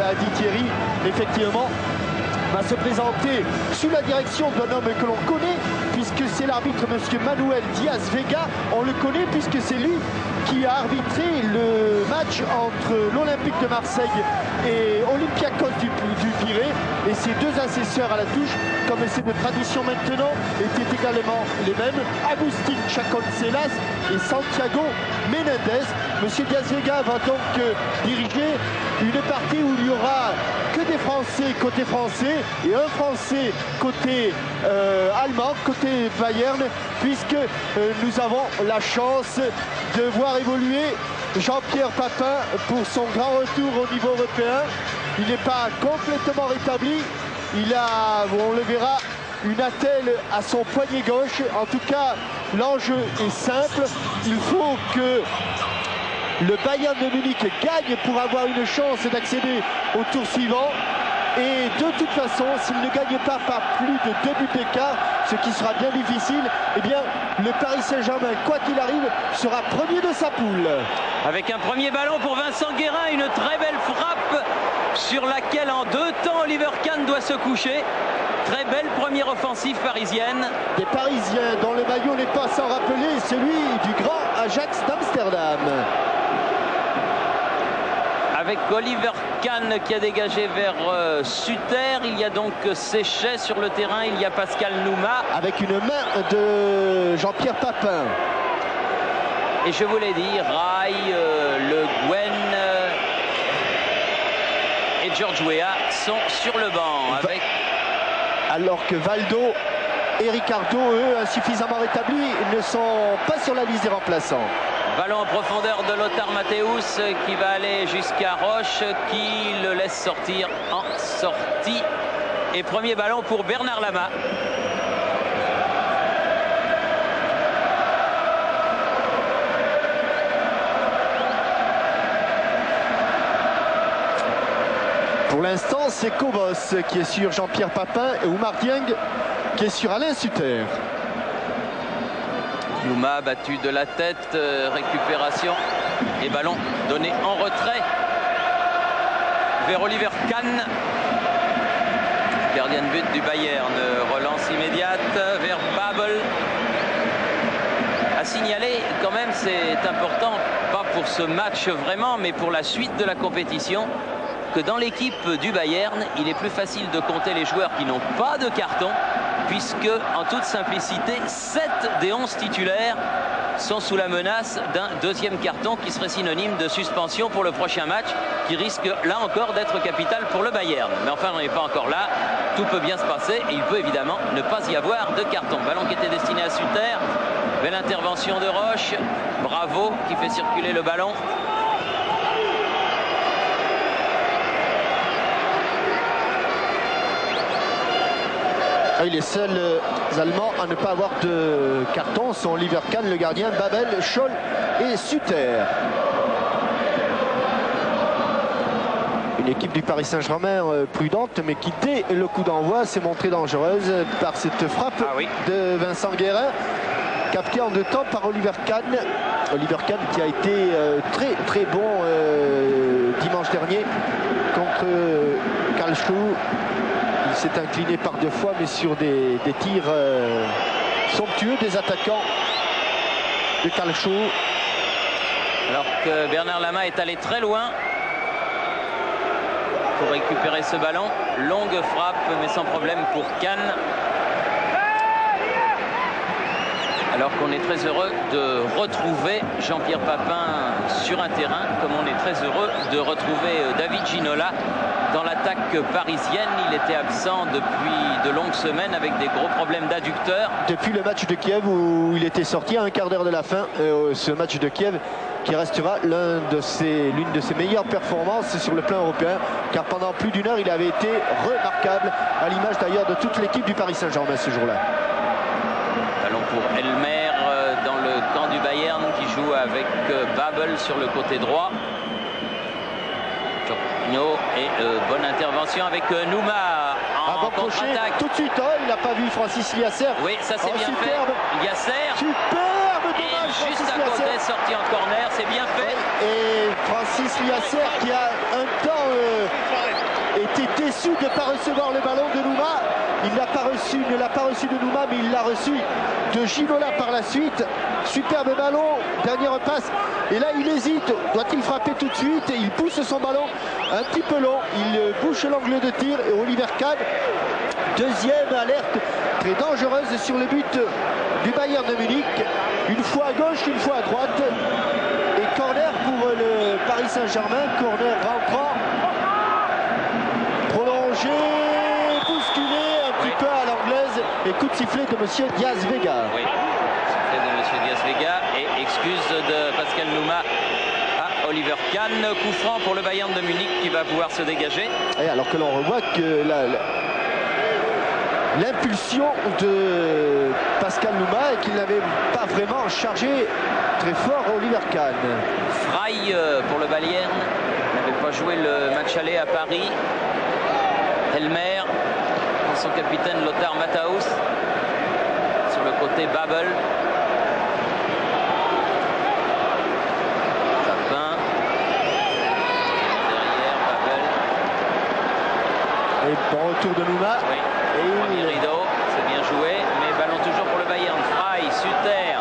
l'a dit Thierry, effectivement, va se présenter sous la direction d'un homme que l'on connaît, puisque c'est l'arbitre monsieur Manuel Diaz Vega. On le connaît puisque c'est lui qui a arbitré le match entre l'Olympique de Marseille et Olympiakos du Pirée. Et ses deux assesseurs à la touche, comme c'est de tradition maintenant, étaient également les mêmes, Agustin Chacon-Celas et Santiago Menendez. Monsieur Diaz Vega va donc diriger une partie où il n'y aura que des Français côté français et un Français côté allemand, côté Bayern, puisque nous avons la chance de voir évoluer Jean-Pierre Papin pour son grand retour au niveau européen. Il n'est pas complètement rétabli, il a, on le verra, une attelle à son poignet gauche. En tout cas, l'enjeu est simple, il faut que le Bayern de Munich gagne pour avoir une chance d'accéder au tour suivant. Et de toute façon, s'il ne gagne pas par plus de 2 buts d'écart, ce qui sera bien difficile, eh bien, le Paris Saint-Germain, quoi qu'il arrive, sera premier de sa poule. Avec un premier ballon pour Vincent Guérin, une très belle frappe sur laquelle en 2 temps Oliver Kahn doit se coucher. Très belle première offensive parisienne. Des Parisiens dont le maillot n'est pas sans rappeler celui du grand Ajax d'Amsterdam. Avec Oliver Kahn qui a dégagé vers Suter, il y a donc Séchet sur le terrain, il y a Pascal Nouma. Avec une main de Jean-Pierre Papin. Et je vous l'ai dit, Rai, Le Guen et George Weah sont sur le banc. Avec... Alors que Valdo et Ricardo, eux, insuffisamment rétablis, ne sont pas sur la liste des remplaçants. Ballon en profondeur de Lothar Matthäus qui va aller jusqu'à Roche, qui le laisse sortir en sortie. Et premier ballon pour Bernard Lama. Pour l'instant, c'est Cobos qui est sur Jean-Pierre Papin et Oumar Dieng qui est sur Alain Suter. Nouma battu de la tête, récupération et ballon donné en retrait vers Oliver Kahn. Gardien de but du Bayern, relance immédiate vers Babel. À signaler quand même, c'est important, pas pour ce match vraiment, mais pour la suite de la compétition, que dans l'équipe du Bayern, il est plus facile de compter les joueurs qui n'ont pas de carton, puisque, en toute simplicité, 7 des 11 titulaires sont sous la menace d'un deuxième carton qui serait synonyme de suspension pour le prochain match, qui risque là encore d'être capital pour le Bayern. Mais enfin, on n'est pas encore là, tout peut bien se passer et il peut évidemment ne pas y avoir de carton. Ballon qui était destiné à Suter, belle intervention de Roche, Bravo qui fait circuler le ballon. Les seuls Allemands à ne pas avoir de carton sont Oliver Kahn, le gardien, Babel, Scholl et Suter. Une équipe du Paris Saint-Germain prudente, mais qui dès le coup d'envoi s'est montrée dangereuse par cette frappe de Vincent Guérin, captée en 2 temps par Oliver Kahn. Oliver Kahn qui a été très bon dimanche dernier contre Karlsruhe. Il s'est incliné par 2 fois, mais sur des tirs somptueux des attaquants de Karlsruhe. Alors que Bernard Lama est allé très loin pour récupérer ce ballon. Longue frappe, mais sans problème pour Kahn. Alors qu'on est très heureux de retrouver Jean-Pierre Papin sur un terrain, comme on est très heureux de retrouver David Ginola dans l'attaque parisienne. Il était absent depuis de longues semaines avec des gros problèmes d'adducteurs. Depuis le match de Kiev où il était sorti à un quart d'heure de la fin, ce match de Kiev qui restera l'une de ses meilleures performances sur le plan européen, car pendant plus d'1 heure il avait été remarquable, à l'image d'ailleurs de toute l'équipe du Paris Saint-Germain ce jour-là. Ballon pour Elmer dans le camp du Bayern qui joue avec Babel sur le côté droit. Et bonne intervention avec Nouma en contre-attaque. Tout de suite, il n'a pas vu Francis Liasser. Oui, ça c'est bien superbe. Fait. Liasser. Superbe dommage. Et juste à côté, sorti en corner, c'est bien fait. Et Francis Liasser qui a un temps était déçu de ne pas recevoir le ballon de Nouma. Il ne l'a pas reçu de Nouma, mais il l'a reçu de Ginola par la suite. Superbe ballon, dernière passe. Et là, il hésite. Doit-il frapper tout de suite? Il pousse son ballon un petit peu long. Il bouche l'angle de tir. Et Oliver Kahn, deuxième alerte très dangereuse sur le but du Bayern de Munich. Une fois à gauche, une fois à droite. Et corner pour le Paris Saint-Germain. Corner rentrant. Prolongé, bousculé un petit peu à l'anglaise. Et coup de sifflet de monsieur Diaz Vega. Oui, sifflet de monsieur Diaz Vega. Et excuse de Pascal Nouma à Oliver Kahn. Coup franc pour le Bayern de Munich qui va pouvoir se dégager. Et alors que l'on revoit que l'impulsion de Pascal Nouma et qu'il n'avait pas vraiment chargé très fort Oliver Kahn. Frey pour le Bayern n'avait pas joué le match aller à Paris. Elmer, son capitaine Lothar Matthaus. Sur le côté Babel. Tapin. Derrière Babel. Et bon retour de Nouma. Oui. Premier rideau, c'est bien joué, mais ballon toujours pour le Bayern. Frey, Suter.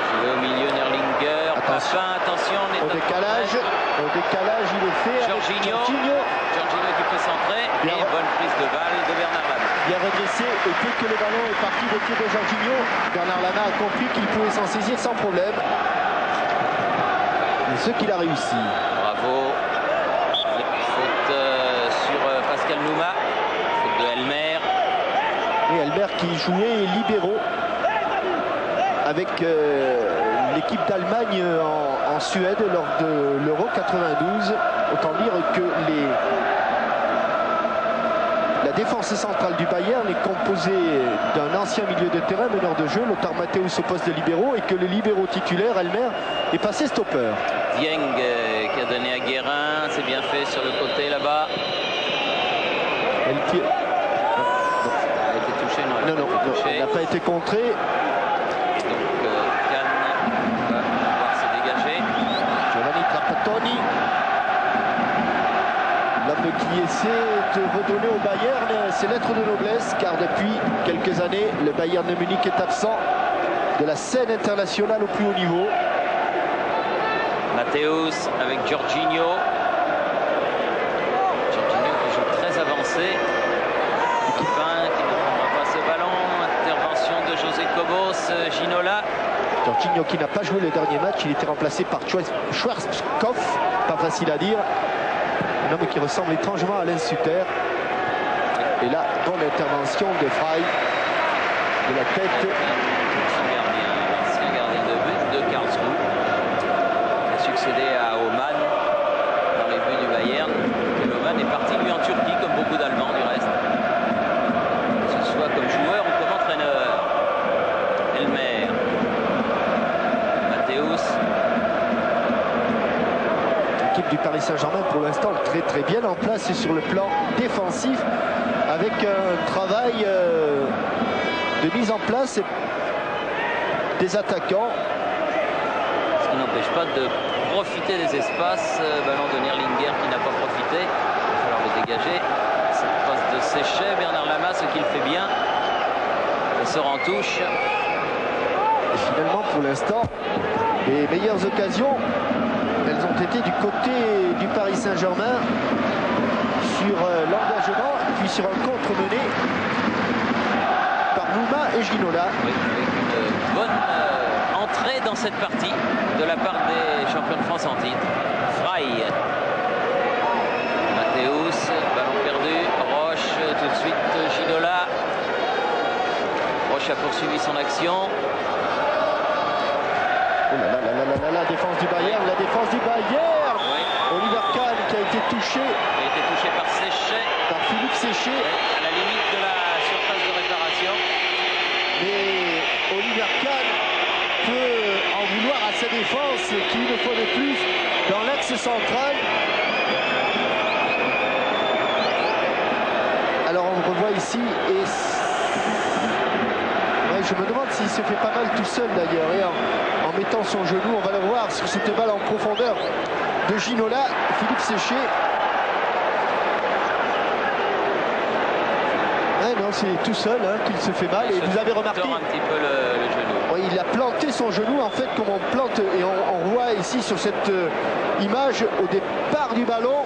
Joué au milieu, Nerlinger. Papin, attention, on est au décalage, il est fait. Jorginho qui peut centrer. Et bonne prise de balle de Bernard Lama. Bien redressé, et dès que le ballon est parti des pieds de Jorginho, Bernard Lama a compris qu'il pouvait s'en saisir sans problème. Et ce qu'il a réussi. Bravo. Faute sur Pascal Nouma. Faute de Elmer. Et Elmer qui jouait libéraux avec l'équipe d'Allemagne en Suède lors de l'Euro 92. Autant dire que la défense centrale du Bayern est composée d'un ancien milieu de terrain, meneur de jeu, Lothar Matthaus au poste de libéraux, et que le libéraux titulaire, Elmer, est passé stopper. Dieng qui a donné à Guérin, c'est bien fait sur le côté là-bas. Elle a été touchée, non, elle n'a pas été contrée. Donc Kahn va pouvoir se dégager. Giovanni Trapattoni, l'homme qui essaie de redonner au Bayern ses lettres de noblesse, car depuis quelques années, le Bayern de Munich est absent de la scène internationale au plus haut niveau. Matthaus avec Jorginho. Jorginho qui joue très avancé. Papin qui ne prendra pas ce ballon. Intervention de José Cobos, Ginola. Jorginho qui n'a pas joué le dernier match, il était remplacé par Schwarzkopf, pas facile à dire. Un homme qui ressemble étrangement à Alain Suter. Et là, bonne intervention de Frey de la tête. L'ancien gardien de but de Karlsruhe. Succédé à Oman dans les buts du Bayern. Et Oman est parti lui en Turquie comme beaucoup d'Allemands du reste. Que ce soit comme joueur ou comme entraîneur. Elmer. Matthaus. L'équipe du Paris Saint-Germain pour l'instant très bien en place sur le plan défensif avec un travail de mise en place des attaquants. Ce qui n'empêche pas de profiter des espaces. Ballon de Nerlinger qui n'a pas profité. Il va falloir le dégager. Cette passe de Séchet, Bernard Lama, ce qu'il fait bien. Il sort en touche. Et finalement, pour l'instant, les meilleures occasions, elles ont été du côté du Paris Saint-Germain sur l'engagement, puis sur un contre mené par Nouma et Ginola. Oui, avec une bonne entrée dans cette partie de la part des champions de France en titre. Frey. Matthaus, ballon perdu. Roche, tout de suite Ginola. Roche a poursuivi son action. Oh la défense du Bayern, Oui. Oliver Kahn qui a été touché. Il a été touché par Séchet. Par Philippe Séchet. À la limite de la surface de réparation. Mais Oliver Kahn peut en vouloir à sa défense qui, une fois de plus, dans l'axe central. Alors on le revoit ici et ouais, je me demande s'il se fait pas mal tout seul d'ailleurs. Et en mettant son genou, on va le voir sur cette balle en profondeur. de Ginola, Philippe Séché. Non, c'est tout seul qu'il se fait mal. Et vous avez remarqué, un petit peu le genou. Oui, il a planté son genou, en fait, comme on plante, et on voit ici sur cette image, au départ du ballon,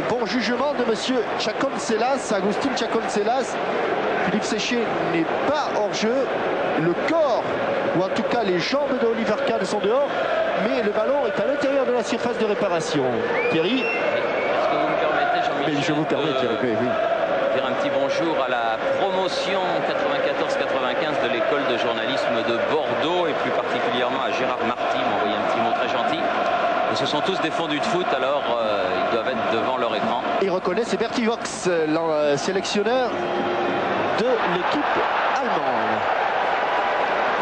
bon jugement de monsieur Chaconcellas, Agustin Chaconcellas. Philippe Séché n'est pas hors jeu. Le corps, ou en tout cas les jambes de Oliver Kahn sont dehors, mais le ballon est à l'intérieur de la surface de réparation. Thierry. Est-ce que vous me permettez, Jean-Michel, je vous permets, Thierry, oui. Dire un petit bonjour à la promotion 94-95 de l'école de journalisme de Bordeaux, et plus particulièrement à Gérard Marty, m'a envoyé un petit mot très gentil. Et ce sont tous des fondus de foot, alors ils doivent être devant leur écran. Il reconnaît, c'est Bertie Vox, le sélectionneur de l'équipe allemande.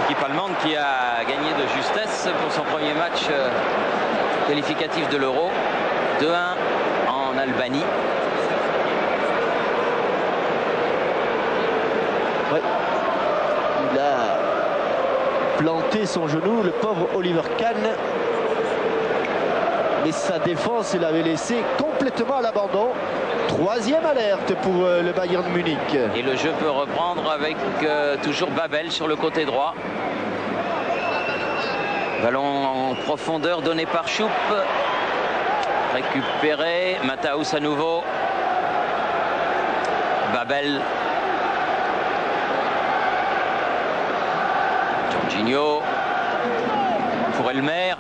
L'équipe allemande qui a gagné de justesse pour son premier match qualificatif de l'Euro, 2-1 en Albanie. Ouais. Il a planté son genou, le pauvre Oliver Kahn. Mais sa défense l'avait laissé complètement à l'abandon. Troisième alerte pour le Bayern Munich. Et le jeu peut reprendre avec toujours Babel sur le côté droit. Ballon en profondeur donné par Choup. Récupéré. Mataus à nouveau. Babel. Jorginho. Pour Elmer.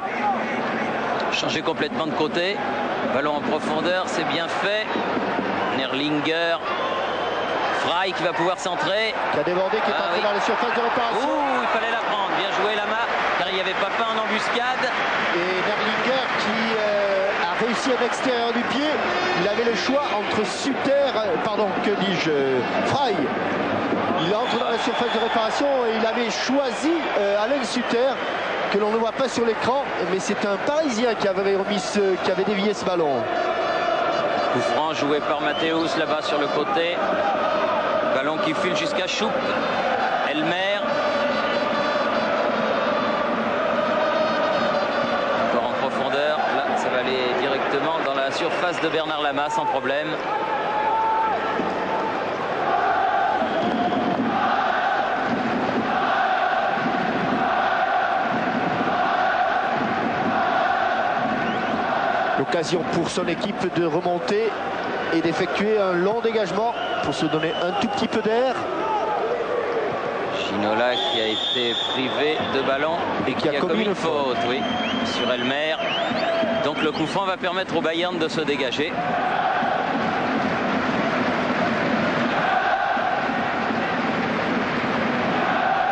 Changé complètement de côté. Ballon en profondeur, c'est bien fait. Nerlinger. Frey qui va pouvoir centrer. Qui a débordé, qui est entré dans les surfaces de réparation. Ouh, il fallait la prendre. Bien joué Lama, car il y avait Papin en embuscade. Et Nerlinger qui a réussi à l'extérieur du pied. Il avait le choix entre Frey. Il entre dans la surface de réparation et il avait choisi Alain Suter, que l'on ne voit pas sur l'écran, mais c'est un Parisien qui avait dévié ce ballon. Coup franc joué par Matthäus là-bas sur le côté. Ballon qui file jusqu'à Choup. Elmer. Encore en profondeur. Là, ça va aller directement dans la surface de Bernard Lama sans problème. L'occasion pour son équipe de remonter et d'effectuer un long dégagement pour se donner un tout petit peu d'air. Ginola qui a été privé de ballon et qui a commis une faute, oui, sur Elmer. Donc le coup franc va permettre au Bayern de se dégager.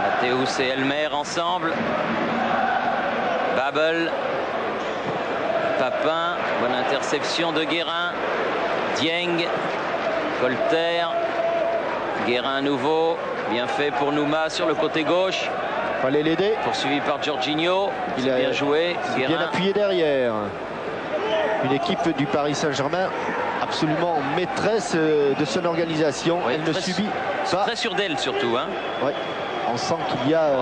Matthäus et Elmer ensemble. Babel. Papin, bonne interception de Guérin. Dieng, Colter, Guérin à nouveau, bien fait pour Nouma sur le côté gauche. Fallait l'aider. Poursuivi par Jorginho, il a bien joué. Bien appuyé derrière. Une équipe du Paris Saint-Germain absolument maîtresse de son organisation. Ouais, elle ne subit pas. Très sûr d'elle surtout. Hein. Ouais. On sent qu'il y a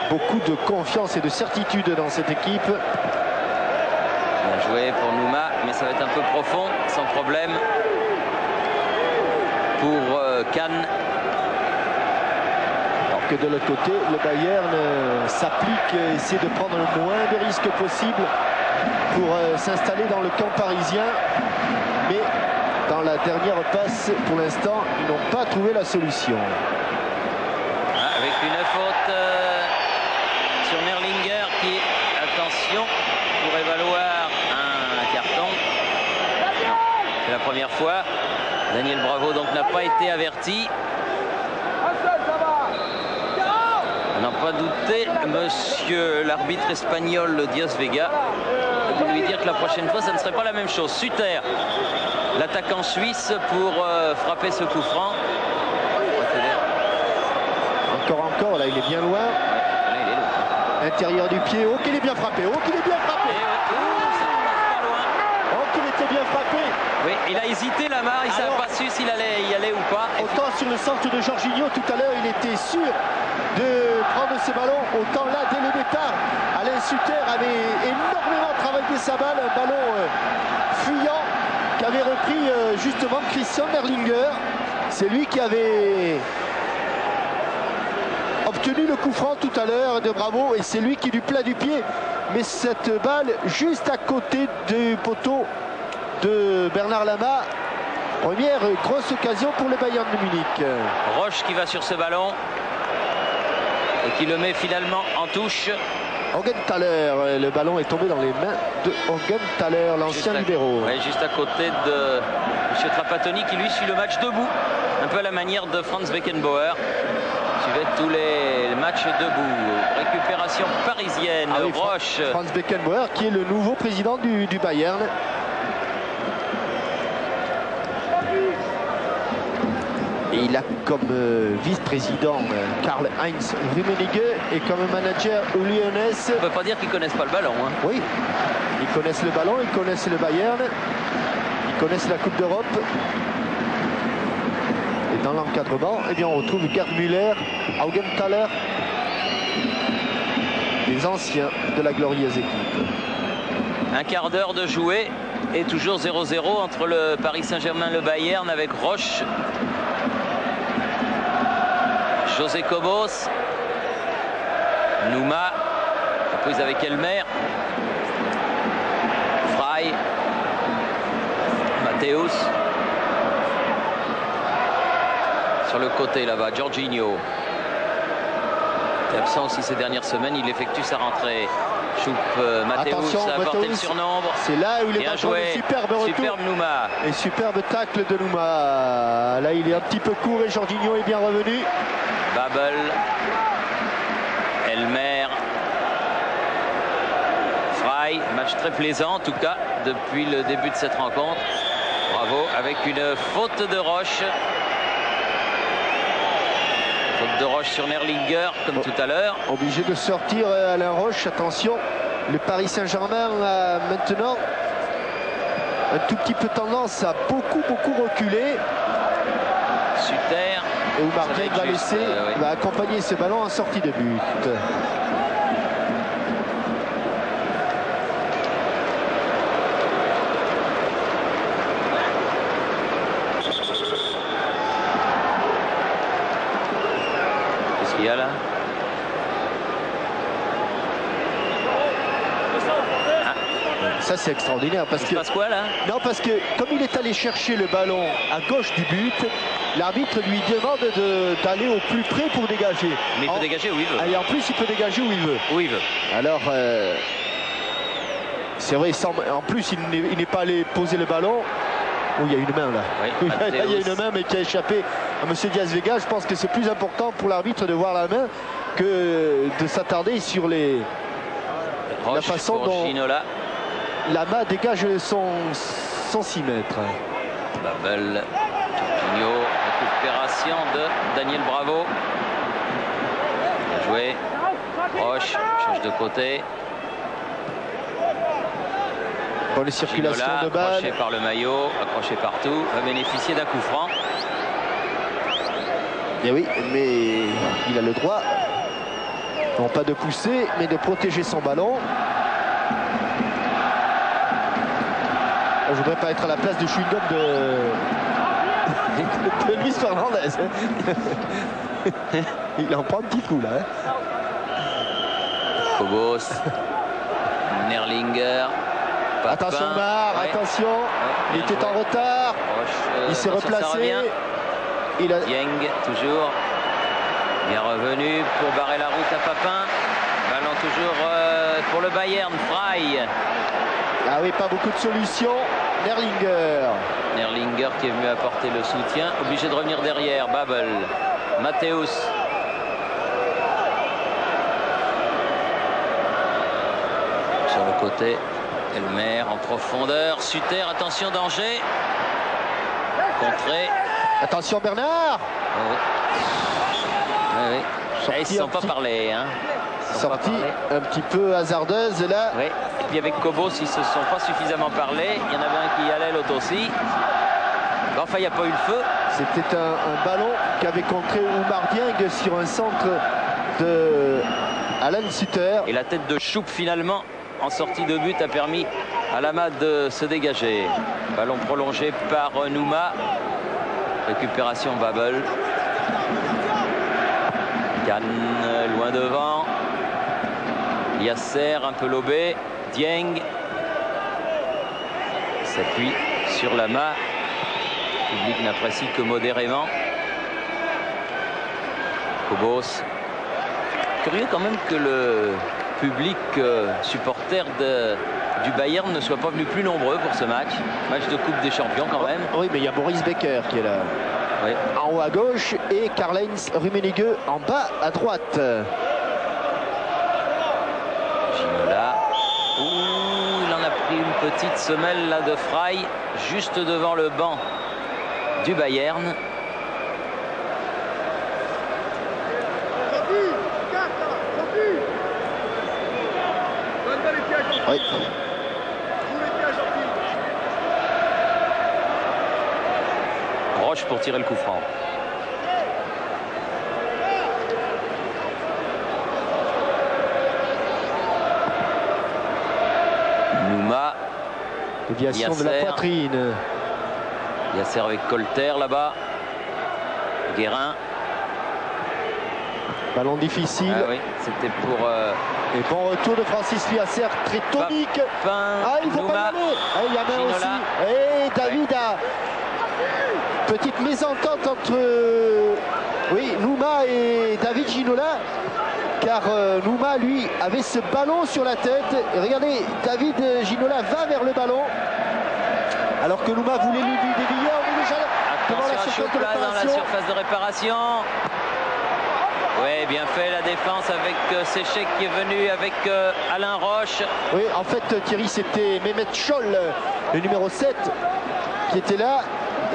beaucoup de confiance et de certitude dans cette équipe. Bien joué pour Nouma, mais ça va être un peu profond, sans problème. Pour Kahn. Alors que de l'autre côté, le Bayern s'applique et essaie de prendre le moins de risques possible pour s'installer dans le camp parisien. Mais dans la dernière passe, pour l'instant, ils n'ont pas trouvé la solution. Avec une faute sur Nerlinger qui, attention, pourrait valoir un carton. C'est la première fois. Daniel Bravo donc n'a pas été averti. On n'a pas douté, monsieur l'arbitre espagnol Diaz Vega, de lui dire que la prochaine fois, ça ne serait pas la même chose. Suter, l'attaquant suisse, pour frapper ce coup franc. Encore, là, il est bien loin. Là, il est loin. Intérieur du pied. Oh, qu'il est bien frappé. Oh, qu'il est bien frappé. Oh, qu'il était bien frappé. Oui, il a hésité Lama, il ne savait pas su s'il allait y aller ou pas. Autant sur le centre de Jorginho tout à l'heure, il était sûr de prendre ses ballons. Autant là, dès le départ, Alain Suter avait énormément perdu sa balle, un ballon fuyant qu'avait repris justement Christian Erlinger. C'est lui qui avait obtenu le coup franc tout à l'heure de Bravo et c'est lui qui du plat du pied met cette balle juste à côté du poteau de Bernard Lama. Première grosse occasion pour le Bayern de Munich. Roche qui va sur ce ballon et qui le met finalement en touche. Augenthaler, le ballon est tombé dans les mains de Augenthaler, l'ancien libéro. Ouais, juste à côté de M. Trapattoni qui lui suit le match debout, un peu à la manière de Franz Beckenbauer. Suivait tous les matchs debout. Récupération parisienne, Ah oui, Roche. Franz Beckenbauer qui est le nouveau président du Bayern. Et il a comme vice-président Karl-Heinz Rummenigge et comme manager Uli Hoeneß. On ne peut pas dire qu'ils ne connaissent pas le ballon. Hein. Oui, ils connaissent le ballon, ils connaissent le Bayern, ils connaissent la Coupe d'Europe. Et dans l'encadrement, eh bien, on retrouve Gerd Müller, Augenthaler, les anciens de la glorieuse équipe. Un quart d'heure de jouer et toujours 0-0 entre le Paris Saint-Germain et le Bayern avec Roche. José Cobos, Nouma, prise avec Elmer, Frey, Matthäus. Sur le côté là-bas, Jorginho. Il est absent aussi ces dernières semaines, il effectue sa rentrée. Choupe Matthäus a apporté le surnombre. C'est là où il est bien joué. Superbe retour. Superbe Nouma. Et superbe tacle de Nouma. Là, il est un petit peu court et Jorginho est bien revenu. Babel, Elmer, Frey, match très plaisant en tout cas depuis le début de cette rencontre. Bravo, avec une faute de Roche. Faute de Roche sur Nerlinger comme tout à l'heure. Obligé de sortir Alain Roche, attention. Le Paris Saint-Germain a maintenant un tout petit peu tendance à beaucoup reculer. Suter. Et où Martin va laisser, oui, va accompagner ce ballon en sortie de but. Qu'est-ce qu'il y a là? Ça c'est extraordinaire parce que. Il se passe quoi là? Non, parce que comme il est allé chercher le ballon à gauche du but, l'arbitre lui demande d'aller au plus près pour dégager. Mais il peut dégager où il veut. Et en plus il peut dégager où il veut. Où il veut. Alors c'est vrai, en plus il n'est pas allé poser le ballon. Oh, il y a une main là. Oui, là, il y a une main mais qui a échappé à M. Diaz-Vega. Je pense que c'est plus important pour l'arbitre de voir la main que de s'attarder sur la façon dont Ginola. Lama dégage son 6 mètres. Babel, Jorginho, récupération de Daniel Bravo. Bien joué. Roche change de côté. Bonne circulation Ginola, de balle. accroché par le maillot, accroché partout, va bénéficier d'un coup franc. Et oui, mais il a le droit, non pas de pousser, mais de protéger son ballon. Je voudrais pas être à la place du chewing-gum de Luis Fernandez. Il en prend un petit coup là. Cobos, Nerlinger. Attention Mar, ouais. Attention, ouais, il était en retard. Roche, il s'est replacé. Il a... Yang toujours bien revenu pour barrer la route à Papin. Ballon toujours pour le Bayern, Frey. Ah oui, pas beaucoup de solutions. Nerlinger qui est venu apporter le soutien. Obligé de revenir derrière. Babel. Matthäus. Sur le côté. Elmer en profondeur. Suter, attention, danger. Contré. Attention Bernard. Oui. Ils ne se sont pas parlé. Hein. Sortie un petit peu hasardeuse là. Oui. Et puis avec Cobos, ils ne se sont pas suffisamment parlé. Il y en avait un qui y allait, l'autre aussi. Enfin, il n'y a pas eu le feu. C'était un ballon qu'avait contré Oumar Dieng sur un centre de Alan Suter. Et la tête de Choupe finalement en sortie de but a permis à Lama de se dégager. Ballon prolongé par Nouma. Récupération Babel. Khan loin devant. Yasser un peu lobé. Dieng s'appuie sur Lama. Le public n'apprécie que modérément. Cobos. Curieux quand même que le public supporter du Bayern ne soit pas venu plus nombreux pour ce match. Match de Coupe des Champions quand même. Oui, mais il y a Boris Becker qui est là. Oui. En haut à gauche et Karl-Heinz Rummenigge en bas à droite. Ginola. Ouh, il en a pris une petite semelle là de Frey juste devant le banc du Bayern. Oui. Roche pour tirer le coup franc. Nouma. Déviation de la poitrine. Yasser avec Colter là-bas. Guérin. Ballon difficile. Ah oui, c'était pour... Et bon retour de Francis Yasser, très tonique. Il faut pas y aller. Il y a main aussi. Et David a petite mésentente entre Nouma et David Ginola. Car Nouma, lui, avait ce ballon sur la tête. Et regardez, David Ginola va vers le ballon. Alors que Nouma voulait lui dévier. On est déjà devant la surface de réparation. Oui, bien fait la défense avec Séchec qui est venu avec Alain Roche. Oui, en fait, Thierry, c'était Mehmet Scholl, le numéro 7, qui était là.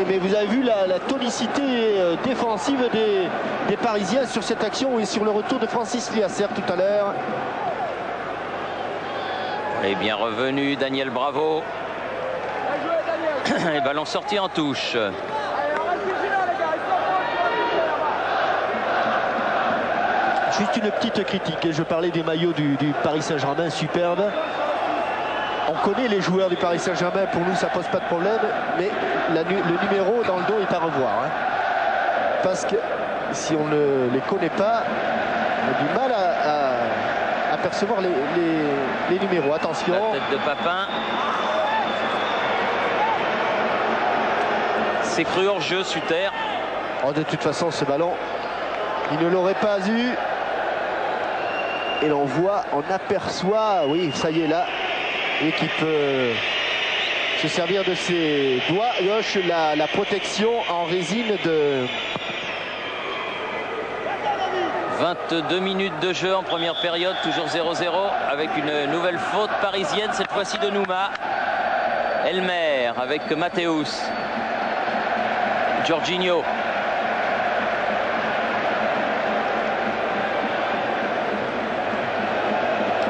Mais vous avez vu la tonicité défensive des Parisiens sur cette action et sur le retour de Francis Yasser tout à l'heure. Et bien revenu Daniel Bravo. Et ballon sorti en touche. Juste une petite critique. Je parlais des maillots du Paris Saint-Germain, superbe. On connaît les joueurs du Paris Saint-Germain, pour nous ça pose pas de problème, mais le numéro dans le dos est à revoir. Parce que si on ne les connaît pas, on a du mal à percevoir les numéros. Attention. La tête de Papin. C'est cru hors jeu, Suter. Oh, de toute façon, ce ballon, il ne l'aurait pas eu. Et l'on voit, on aperçoit, oui, ça y est là, et qui peut se servir de ses doigts gauche, la protection en résine de... 22 minutes de jeu en première période, toujours 0-0, avec une nouvelle faute parisienne, cette fois-ci de Nouma. Elmer avec Mathéus. Jorginho.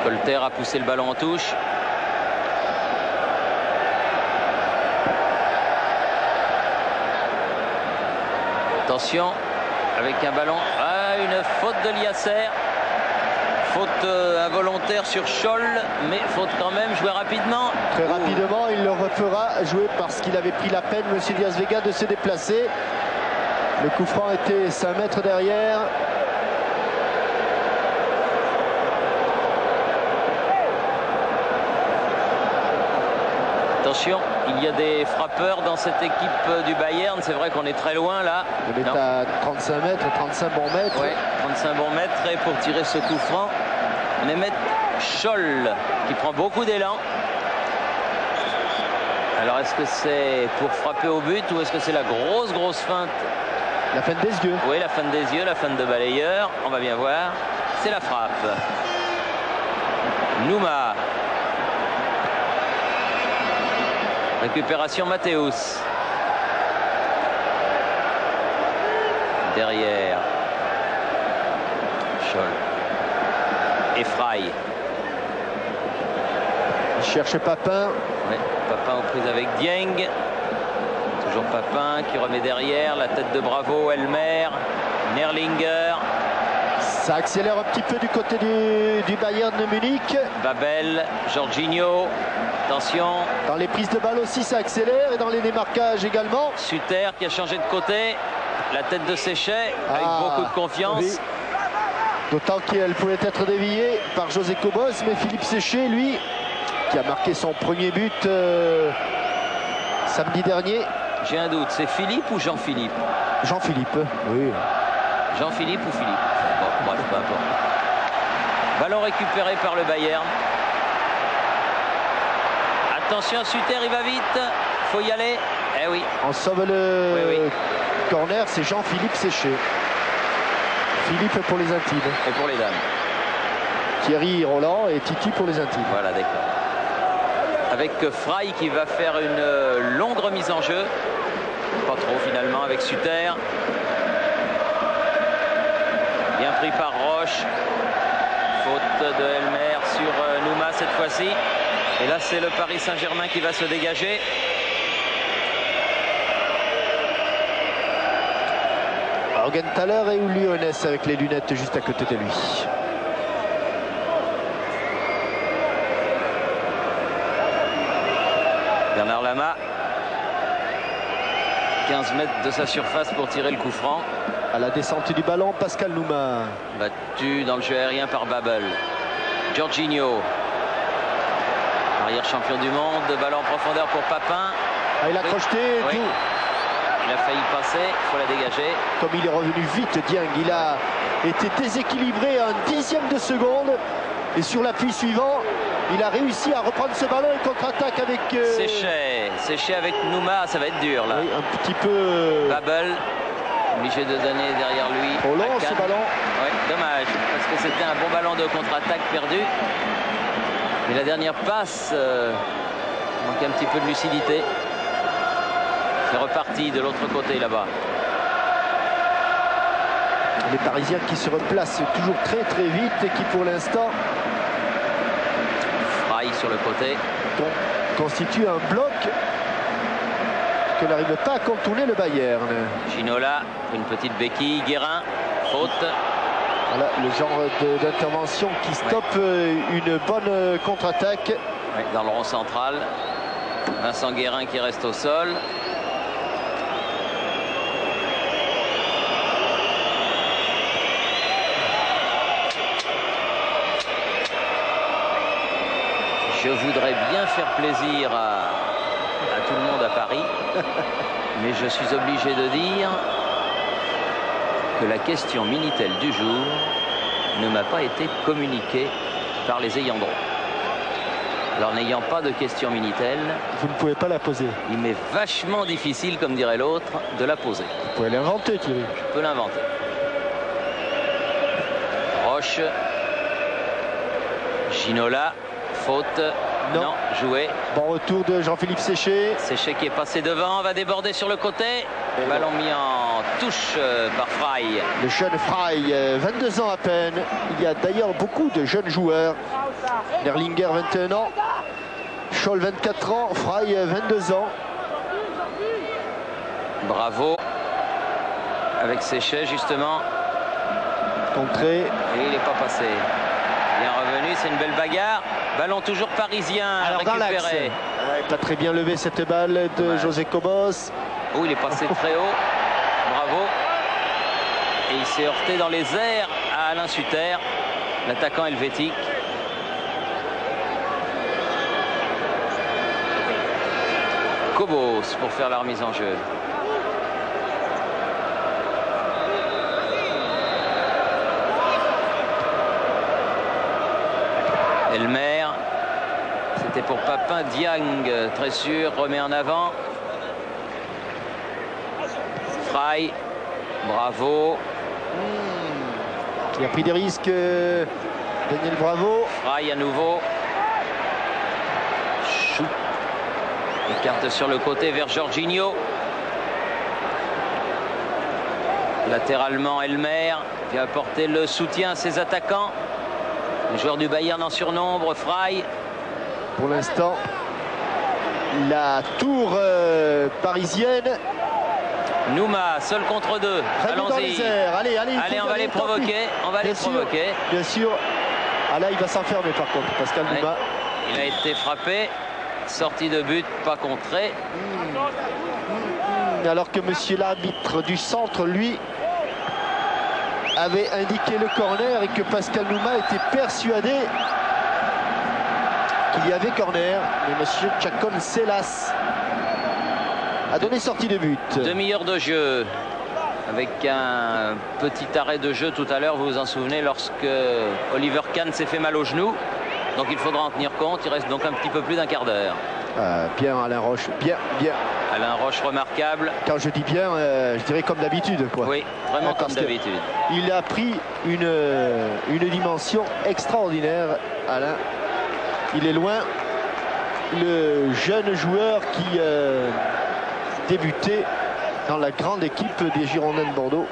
Colter a poussé le ballon en touche. Attention, avec un ballon. Une faute de Liasser. Faute involontaire sur Scholl, mais faute quand même, jouer rapidement. Très rapidement, il le refera jouer parce qu'il avait pris la peine, monsieur Diaz Vega, de se déplacer. Le coup franc était 5 mètres derrière. Attention, il y a des frappeurs dans cette équipe du Bayern. C'est vrai qu'on est très loin là. On est à 35 mètres, 35 bons mètres. Oui, 35 bons mètres. Et pour tirer ce coup franc, Mehmet Scholl qui prend beaucoup d'élan. Alors est-ce que c'est pour frapper au but ou est-ce que c'est la grosse feinte? La feinte des yeux. Oui, la feinte des yeux, la feinte de balayeur. On va bien voir. C'est la frappe. Nouma. Récupération Mathéus. Derrière. Scholl. Et Frey. Il cherche Papin. Oui, Papin aux prises avec Dieng. Toujours Papin qui remet derrière. La tête de Bravo, Elmer. Nerlinger. Ça accélère un petit peu du côté du Bayern de Munich. Babel, Jorginho, attention. Dans les prises de balle aussi, ça accélère et dans les démarquages également. Suter qui a changé de côté. La tête de Séchet avec beaucoup de confiance. Oui. D'autant qu'elle pouvait être déviée par José Cobos, mais Philippe Séchet, lui, qui a marqué son premier but samedi dernier. J'ai un doute, c'est Philippe ou Jean-Philippe? Jean-Philippe, oui. Jean-Philippe ou Philippe? Bon, bref, peu importe. Ballon récupéré par le Bayern. Attention, Suter, il va vite. Faut y aller. Eh oui. On sauve le corner, c'est Jean-Philippe Séchet. Philippe pour les intimes. Et pour les dames. Thierry Roland et Titi pour les intimes. Voilà, d'accord. Avec Frey qui va faire une longue remise en jeu. Pas trop finalement avec Suter. Bien pris par Roche. Faute de Elmer sur Nouma cette fois-ci. Et là c'est le Paris Saint-Germain qui va se dégager. Augenthaler et Lyonès avec les lunettes juste à côté de lui. Bernard Lama. 15 mètres de sa surface pour tirer le coup franc. À la descente du ballon, Pascal Nouma. Battu dans le jeu aérien par Babel. Jorginho. Arrière champion du monde. Ballon en profondeur pour Papin. Ah, il a crocheté. Oui. Il a failli passer, il faut la dégager. Comme il est revenu vite, Dieng, il a été déséquilibré à un dixième de seconde. Et sur l'appui suivant, il a réussi à reprendre ce ballon et contre-attaque avec... Séchet avec Nouma, ça va être dur là. Oui, un petit peu... Babel, obligé de donner derrière lui. Trop long ce ballon. Oui, dommage, parce que c'était un bon ballon de contre-attaque perdu. Mais la dernière passe manque un petit peu de lucidité. C'est reparti de l'autre côté là-bas. Les Parisiens qui se replacent toujours très très vite et qui pour l'instant... Frey sur le côté. Constitue un bloc que n'arrive pas à contourner le Bayern. Ginola, une petite béquille. Guérin, faute. Voilà le genre d'intervention qui stoppe une bonne contre-attaque. Oui, dans le rond central. Vincent Guérin qui reste au sol. Je voudrais bien faire plaisir à tout le monde à Paris, mais je suis obligé de dire que la question Minitel du jour ne m'a pas été communiquée par les ayants droit. Alors n'ayant pas de question Minitel, vous ne pouvez pas la poser. Il m'est vachement difficile, comme dirait l'autre, de la poser. Vous pouvez l'inventer, Thierry. Je peux l'inventer. Roche. Ginola. Faute. Non, joué. Bon retour de Jean-Philippe Séchet. Séchet qui est passé devant, va déborder sur le côté. Ballon mis en touche par Frey. Le jeune Frey, 22 ans à peine. Il y a d'ailleurs beaucoup de jeunes joueurs. Nerlinger, 21 ans. Scholl, 24 ans. Frey, 22 ans. Bravo. Avec Séchet, justement. Contré. Et il n'est pas passé. Bien revenu, c'est une belle bagarre. Ballon toujours parisien. Alors récupéré. Pas très bien levé cette balle de José Cobos. Oh, il est passé très haut. Bravo. Et il s'est heurté dans les airs à Alain Suter, l'attaquant helvétique. Cobos pour faire la remise en jeu. Elmer, c'était pour Papin. Dieng, très sûr, remet en avant. Frey, bravo. Qui a pris des risques, Daniel Bravo. Frey à nouveau. Chou. Écarte sur le côté vers Jorginho. Latéralement, Elmer vient apporter le soutien à ses attaquants. Les joueurs du Bayern en surnombre. Frey. Pour l'instant, la tour parisienne Nouma, seul contre deux. Allons-y. Allez, allez, on va les provoquer. On va les provoquer. Bien sûr. Ah là, il va s'enfermer par contre, Pascal Nouma. Il a été frappé. Sortie de but, pas contrée. Alors que monsieur l'arbitre du centre, lui, avait indiqué le corner et que Pascal Nouma était persuadé qu'il y avait corner. Mais monsieur Chacon Selas a donné sortie de but. Demi-heure de jeu avec un petit arrêt de jeu tout à l'heure, vous vous en souvenez, lorsque Oliver Kahn s'est fait mal au genou. Donc il faudra en tenir compte. Il reste donc un petit peu plus d'un quart d'heure. Bien Alain Roche, bien. Alain Roche remarquable. Quand je dis bien, je dirais comme d'habitude. Oui, vraiment comme d'habitude. Il a pris une dimension extraordinaire, Alain. Il est loin le jeune joueur qui débutait dans la grande équipe des Girondins de Bordeaux.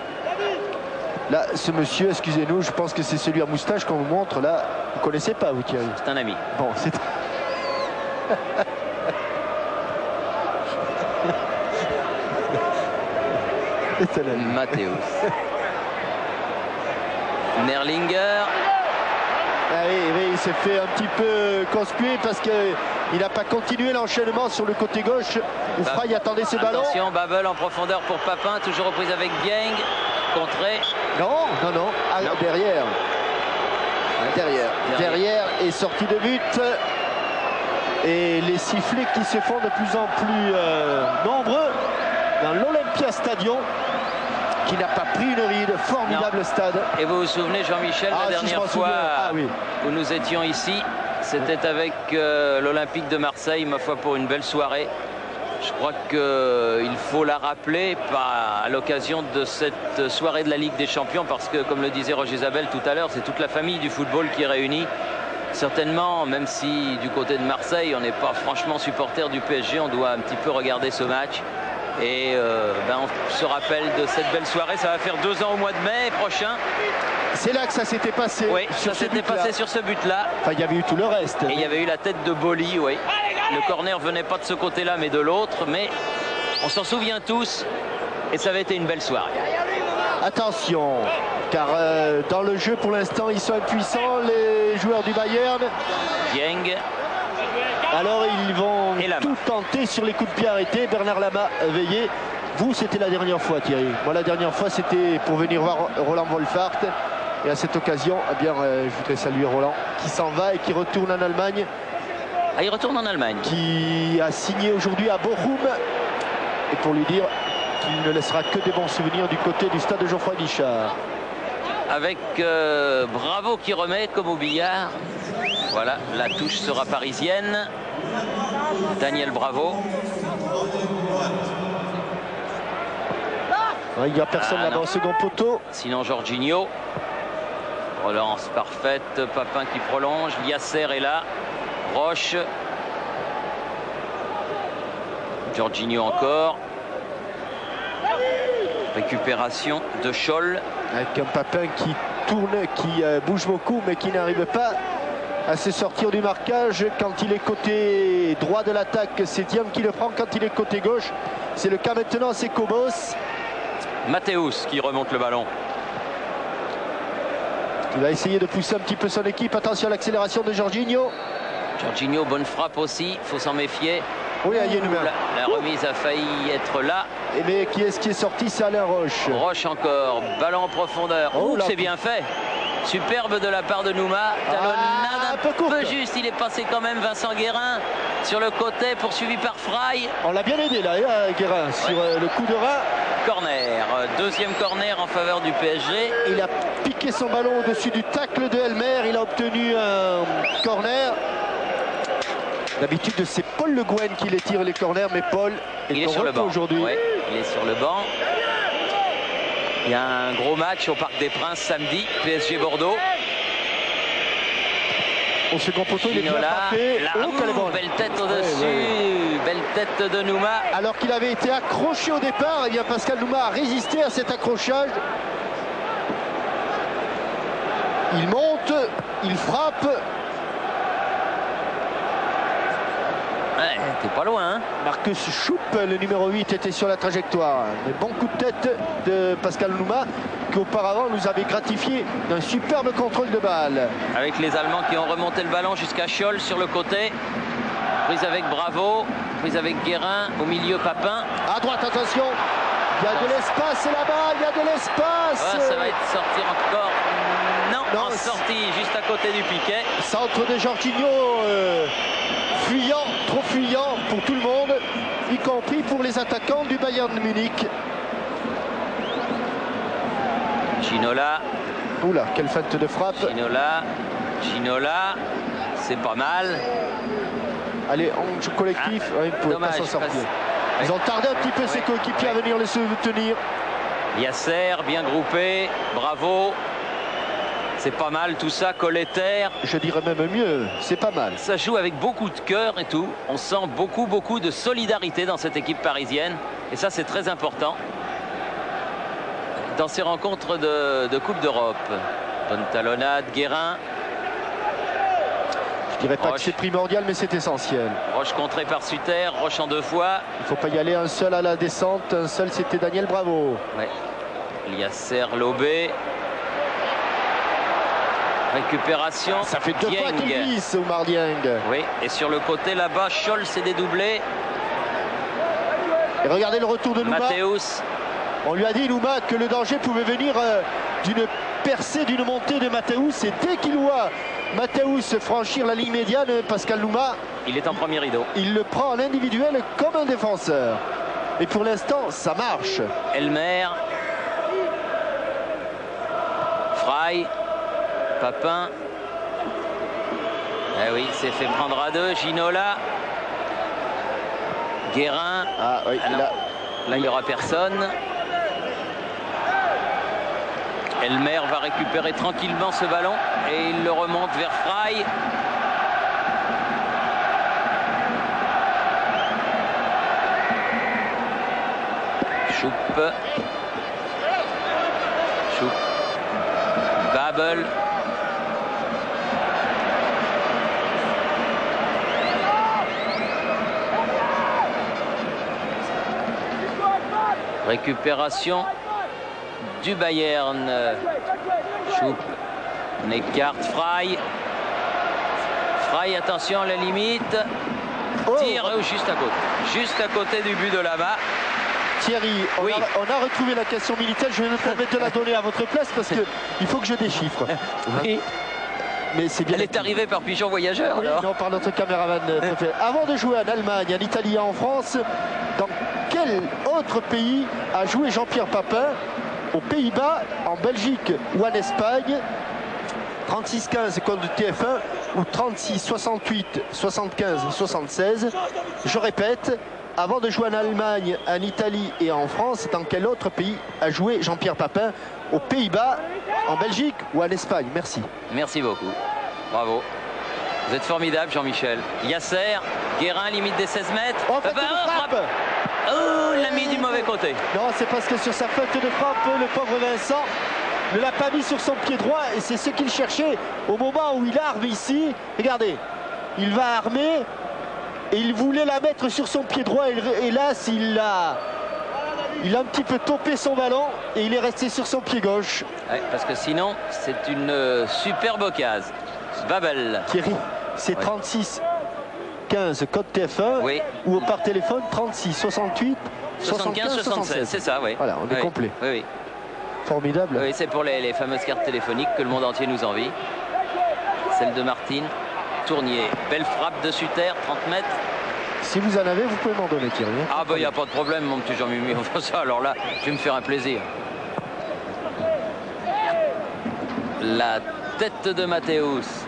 Là, ce monsieur, excusez-nous, je pense que c'est celui à moustache qu'on vous montre là. Vous ne connaissez pas, vous, Thierry? C'est un ami. Bon, c'est... Mathéus. Nerlinger. Ah oui, il s'est fait un petit peu conspuer parce qu'il n'a pas continué l'enchaînement sur le côté gauche où Frey attendait ses ballons. Attention, Babel en profondeur pour Papin, toujours reprise avec Bieng. Contré. Non. Ah, non. Derrière et sortie de but. Et les sifflets qui se font de plus en plus nombreux dans l'Olympia Stadium, qui n'a pas pris une ride. Formidable stade. Et vous vous souvenez, Jean-Michel, la dernière fois où nous étions ici, c'était avec l'Olympique de Marseille, ma foi, pour une belle soirée. Je crois qu'il faut la rappeler à l'occasion de cette soirée de la Ligue des Champions, parce que, comme le disait Roger Isabelle tout à l'heure, c'est toute la famille du football qui est réunie. Certainement, même si du côté de Marseille, on n'est pas franchement supporter du PSG, on doit un petit peu regarder ce match. Et on se rappelle de cette belle soirée. Ça va faire 2 ans au mois de mai prochain. C'est là que ça s'était passé. Oui, ça s'était passé sur ce but-là. Enfin, il y avait eu tout le reste. Et il y avait eu la tête de Boli, oui. Le corner venait pas de ce côté-là, mais de l'autre. Mais on s'en souvient tous. Et ça avait été une belle soirée. Attention, car dans le jeu, pour l'instant, ils sont impuissants, les joueurs du Bayern. Dieng. Alors, ils vont tout tenter sur les coups de pied arrêtés. Bernard Lama veillé. Vous, c'était la dernière fois, Thierry. Moi, la dernière fois, c'était pour venir voir Roland Wolfart. Et à cette occasion, eh bien, je voudrais saluer Roland, qui s'en va et qui retourne en Allemagne. Ah, il retourne en Allemagne. Qui a signé aujourd'hui à Bochum. Et pour lui dire qu'il ne laissera que des bons souvenirs du côté du stade de Geoffroy Guichard. Avec Bravo qui remet comme au billard. Voilà, la touche sera parisienne. Daniel Bravo. Il n'y a personne là-bas au second poteau. Sinon Jorginho. Relance parfaite. Papin qui prolonge. Yasser est là. Roche. Jorginho encore. Récupération de Scholl. Avec un Papin qui tourne, qui bouge beaucoup, mais qui n'arrive pas à se sortir du marquage. Quand il est côté droit de l'attaque, c'est Diam qui le prend. Quand il est côté gauche, c'est le cas maintenant, c'est Kobos. Mathéus qui remonte le ballon. Il va essayer de pousser un petit peu son équipe. Attention à l'accélération de Jorginho. Jorginho, bonne frappe aussi, il faut s'en méfier. Oui, il y a une main. La remise a failli être là. Et mais qui est sorti? C'est Alain Roche. Roche encore, ballon en profondeur. Oh, c'est bien fait. Superbe de la part de Nouma. Talonnade un peu juste. Il est passé quand même, Vincent Guérin sur le côté, poursuivi par Frey. On l'a bien aidé là, Guérin, sur le coup de rein. Corner, deuxième corner en faveur du PSG. Il a piqué son ballon au-dessus du tacle de Elmer. Il a obtenu un corner. D'habitude, c'est Paul Le Guen qui les tire les corners, mais Paul est sur le banc aujourd'hui. Ouais, il est sur le banc. Il y a un gros match au Parc des Princes samedi, PSG Bordeaux. Au second poteau, il est bien frappé. Belle tête au-dessus, belle tête de Nouma. Alors qu'il avait été accroché au départ, et bien Pascal Nouma a résisté à cet accrochage. Il monte, il frappe. Ouais, t'es pas loin. Hein. Marcus Schoupp, le numéro 8, était sur la trajectoire. Mais bon coup de tête de Pascal Nouma, qui auparavant nous avait gratifié d'un superbe contrôle de balle. Avec les Allemands qui ont remonté le ballon jusqu'à Scholl sur le côté. Prise avec Bravo, prise avec Guérin, au milieu Papin. À droite, attention, il y a de l'espace là-bas, il y a de l'espace. Ouais, ça va être sorti encore. Non, en sortie juste à côté du piquet. Centre de Jorginho, fuyant, trop fuyant pour tout le monde, y compris pour les attaquants du Bayern de Munich. Ginola. Oula, quelle feinte de frappe. Ginola, c'est pas mal. Allez, en jeu collectif, il ne pouvait pas s'en sortir. Ils ont tardé un petit peu ses coéquipiers à venir les soutenir. Yasser, bien groupé, Bravo. C'est pas mal tout ça, Colletter. Je dirais même mieux, c'est pas mal. Ça joue avec beaucoup de cœur et tout. On sent beaucoup de solidarité dans cette équipe parisienne. Et ça, c'est très important dans ces rencontres de Coupe d'Europe. Bonne talonnade, Guérin. Je dirais pas que c'est primordial, mais c'est essentiel. Roche contré par Sutter, Roche en 2 fois. Il ne faut pas y aller un seul à la descente. Un seul, c'était Daniel Bravo. Ouais. Yasser, Lobé. Récupération. Ça fait 2 fois qu'il glisse, Oumar Dieng. Oui, et sur le côté là-bas, Scholl s'est dédoublé. Et regardez le retour de Nouma. Mathéus. On lui a dit, Nouma, que le danger pouvait venir d'une percée, d'une montée de Mathéus. Et dès qu'il voit Mathéus franchir la ligne médiane, Pascal Nouma, il est en premier rideau. Il le prend en individuel comme un défenseur. Et pour l'instant, ça marche. Elmer. Frey. Papin. Eh oui, s'est fait prendre à 2. Ginola. Guérin. Ah oui, là, il n'y aura personne. Elmer va récupérer tranquillement ce ballon et il le remonte vers Frey. Schoupp. Babel. Récupération du Bayern. Schoupp. On écarte Frey. Frey, attention à la limite. Tir juste à côté. Juste à côté du but de là-bas. Thierry, on a retrouvé la question militaire. Je vais me permettre de la donner à votre place parce qu'il faut que je déchiffre. Oui. Mais c'est bien. Elle est arrivée par pigeon voyageur. Oui, non, par notre caméraman préféré. Avant de jouer en Allemagne, en Italie et en France, dans quel autre pays a joué Jean-Pierre Papin? Aux Pays-Bas, en Belgique ou en Espagne? 36-15 contre TF1 ou 36-68, 75-76. Je répète, avant de jouer en Allemagne, en Italie et en France, dans quel autre pays a joué Jean-Pierre Papin? Aux Pays-Bas, en Belgique ou en Espagne? Merci. Merci beaucoup. Bravo. Vous êtes formidable, Jean-Michel. Yasser, Guérin, limite des 16 mètres. Oh, faute de frappe. Oh, il l'a mis du mauvais côté. Non, c'est parce que sur sa faute de frappe, le pauvre Vincent ne l'a pas mis sur son pied droit. Et c'est ce qu'il cherchait au moment où il arme ici. Regardez, il va armer et il voulait la mettre sur son pied droit. Et hélas, il a un petit peu topé son ballon et il est resté sur son pied gauche. Ouais, parce que sinon, c'est une superbe occasion. Babel. Thierry, c'est 36-15 code TF1 oui. Ou par téléphone 36-68 75-76, c'est ça, oui. Voilà, on est complet. Oui, oui. Formidable. Oui, c'est pour les fameuses cartes téléphoniques que le monde entier nous envie. Celle de Martine. Tournier. Belle frappe de Sutter, 30 mètres. Si vous en avez, vous pouvez m'en donner, Thierry. Ah bah il n'y a pas de problème, mon petit Jean-Mimi. Enfin ça, alors là, je vais me faire un plaisir. La tête de Mathéus.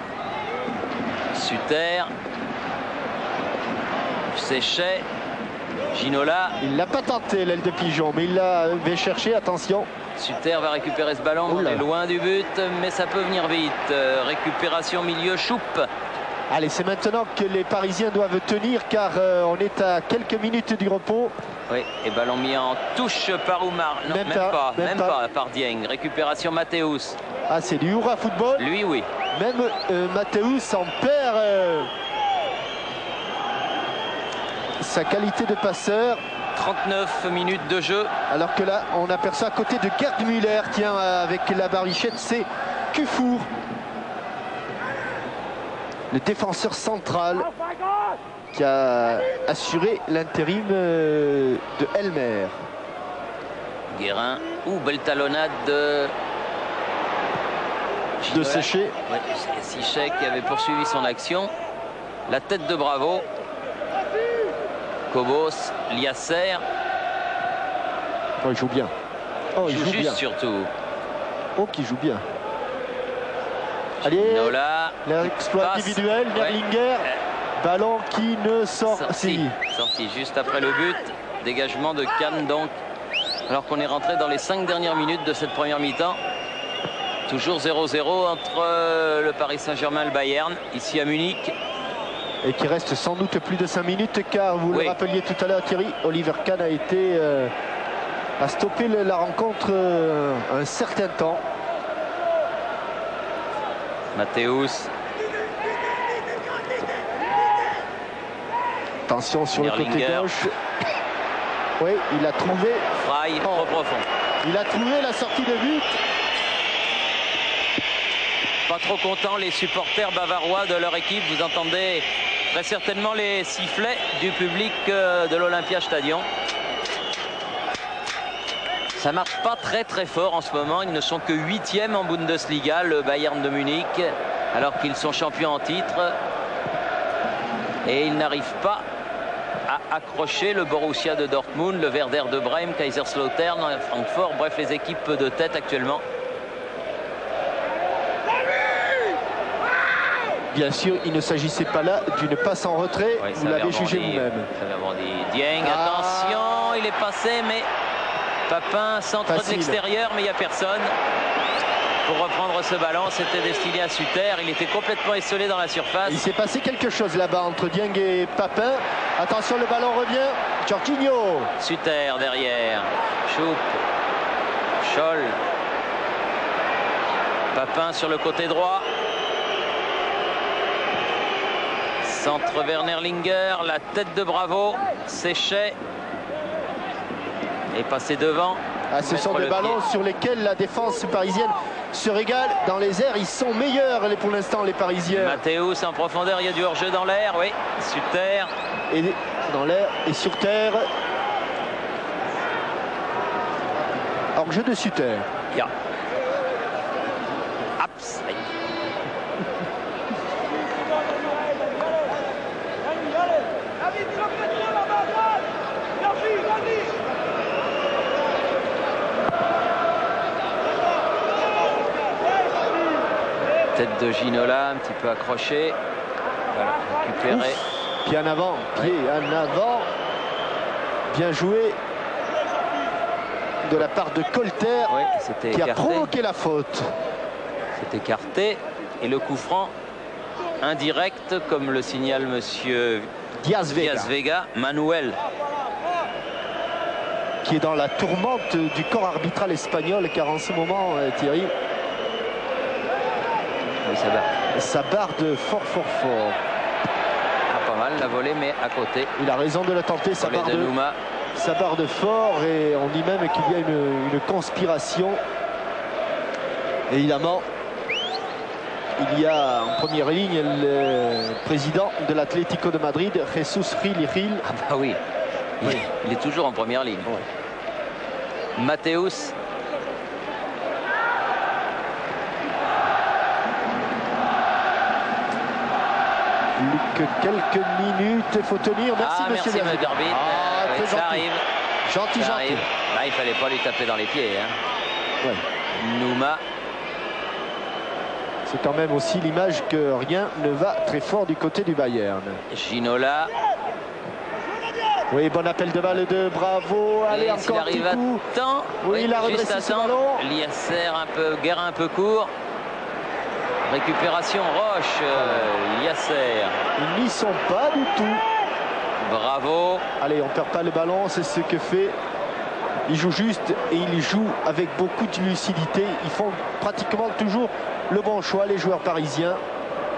Sutter. Séchet. Ginola. Il l'a pas tenté, l'aile de pigeon, mais il l'avait cherché, attention. Sutter va récupérer ce ballon, on est loin du but, mais ça peut venir vite. Récupération milieu, Schoupp. Allez, c'est maintenant que les Parisiens doivent tenir, car on est à quelques minutes du repos. Oui, et ballon mis en touche par Oumar. Non, même pas par Dieng. Récupération Mathéus. Ah, c'est du Hurrah Football. Lui, oui. Même Mathéus en perd sa qualité de passeur. 39 minutes de jeu. Alors que là, on aperçoit à côté de Gerd Müller, tiens, avec la barbichette, c'est Kufour, le défenseur central qui a assuré l'intérim de Elmer. Guérin ou belle talonnade de Séché. Ouais, Séché qui avait poursuivi son action. La tête de Bravo. Cobos, Liasser. Oh, il joue bien. Oh, il joue juste bien. surtout. Oh, qui joue bien. Allez, l'exploit individuel, Nerlinger. Ballon qui ne sort. Sorti juste après le but. Dégagement de Kahn donc. Alors qu'on est rentré dans les 5 dernières minutes de cette première mi-temps. Toujours 0-0 entre le Paris Saint-Germain et le Bayern, ici à Munich. Et qui reste sans doute plus de 5 minutes, car vous le rappeliez tout à l'heure, Thierry, Oliver Kahn a stoppé la rencontre un certain temps. Matthäus. Attention sur le côté gauche. Oui, il a trouvé. Frey, trop profond. Il a trouvé la sortie de but. Pas trop contents les supporters bavarois de leur équipe. Vous entendez très certainement les sifflets du public de l'Olympia Stadion. Ça marche pas très fort en ce moment. Ils ne sont que 8e en Bundesliga, le Bayern de Munich, alors qu'ils sont champions en titre. Et ils n'arrivent pas à accrocher le Borussia de Dortmund, le Werder de Brême, Kaiserslautern, Francfort, bref les équipes de tête actuellement. Bien sûr, il ne s'agissait pas là d'une passe en retrait. Oui, vous l'avez jugé vous-même. Dieng, attention, il est passé, mais Papin centre de l'extérieur, mais il n'y a personne. Pour reprendre ce ballon, c'était destiné à Suter. Il était complètement esselé dans la surface. Il s'est passé quelque chose là-bas entre Dieng et Papin. Attention, le ballon revient. Jorginho. Suter derrière. Choup. Scholl. Papin sur le côté droit. Centre Werner Linger, la tête de Bravo, Séché est passé devant. Ce sont des ballons sur lesquels la défense parisienne se régale. Dans les airs, ils sont meilleurs pour l'instant, les Parisiens. Matthäus en profondeur, il y a du hors-jeu dans l'air, oui. Suter. Et dans l'air et sur terre. Hors-jeu de Suter. Yeah. Aps. Tête de Ginola, un petit peu accroché. Voilà, récupéré. Pied en avant, pied en avant. Bien joué de la part de Colter, qui a provoqué la faute. C'est écarté. Et le coup franc indirect, comme le signale monsieur Diaz Vega, Manuel. Qui est dans la tourmente du corps arbitral espagnol, car en ce moment, Thierry, oui, ça barde fort. Pas mal la volée, mais à côté. Il a raison de la tenter, ça barde fort, et on dit même qu'il y a une conspiration. Évidemment, il y a en première ligne le président de l'Atlético de Madrid, Jesus Gil. Ah bah oui. Il est toujours en première ligne. Ouais. Matthäus. Plus que quelques minutes, il faut tenir. Merci, monsieur l'arbitre. Oui, ça arrive. Gentil. Bah, il fallait pas lui taper dans les pieds. Hein. Ouais. Nouma. C'est quand même aussi l'image que rien ne va très fort du côté du Bayern. Ginola. Oui, bon appel de balle de Bravo. Allez, encore un petit coup. Oui, il a redressé ce ballon. Liasser Guérin un peu court. Récupération Roche, Liasser. Ils n'y sont pas du tout. Bravo. Allez, on ne perd pas le ballon, c'est ce que fait. Ils jouent juste et ils jouent avec beaucoup de lucidité. Ils font pratiquement toujours le bon choix, les joueurs parisiens.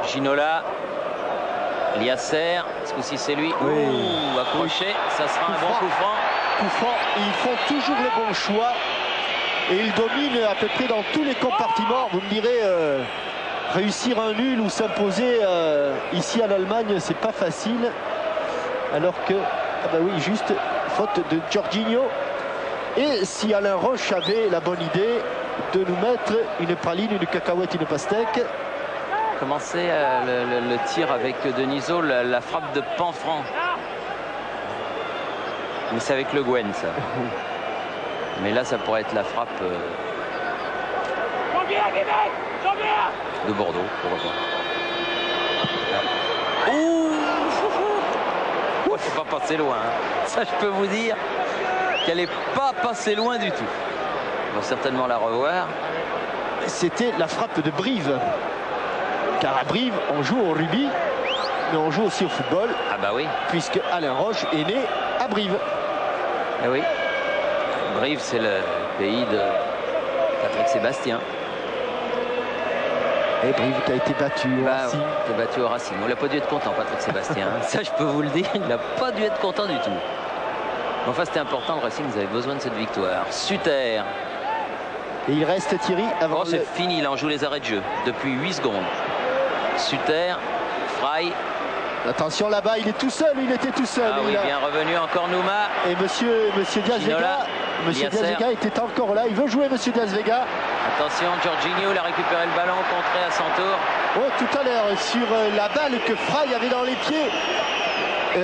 Ginola. Liasser, ce coup-ci c'est lui. Oui. Ouh, accroché, ça sera un bon coup franc. Coup franc, ils font toujours le bon choix. Et ils dominent à peu près dans tous les compartiments. Vous me direz, réussir un nul ou s'imposer ici à l'Allemagne, c'est pas facile. Alors que, ah bah oui, juste faute de Jorginho. Et si Alain Roche avait la bonne idée de nous mettre une praline, une cacahuète, une pastèque. Commencer le tir avec Denisot, la frappe de Panfran. Mais c'est avec Le Guen, ça. Mais là, ça pourrait être la frappe de Bordeaux, pourquoi pas. Ouh, oh, c'est pas passé loin. Hein. Ça, je peux vous dire qu'elle n'est pas passée loin du tout. On va certainement la revoir. C'était la frappe de Brive. Car à Brive, on joue au rugby, mais on joue aussi au football. Ah bah oui. Puisque Alain Roche est né à Brive. Eh oui. Brive, c'est le pays de Patrick Sébastien. Et Brive qui a été battu au Racing. Qui a battu au Racing. On n'a pas dû être content, Patrick Sébastien. Ça, je peux vous le dire, il n'a pas dû être content du tout. Mais enfin, c'était important, le Racing, vous avez besoin de cette victoire. Suter. Et il reste Thierry avant. Oh, c'est fini, là, on joue les arrêts de jeu depuis 8 secondes. Suter, Frey. Attention là-bas, il est tout seul, il était tout seul. Ah oui, bien revenu encore Nouma. Et monsieur Diaz-Vega, Diaz-Vega était encore là, il veut jouer monsieur Diaz-Vega. Attention, Jorginho, il a récupéré le ballon, contré à son tour. Oh, tout à l'heure, sur la balle que Frey avait dans les pieds,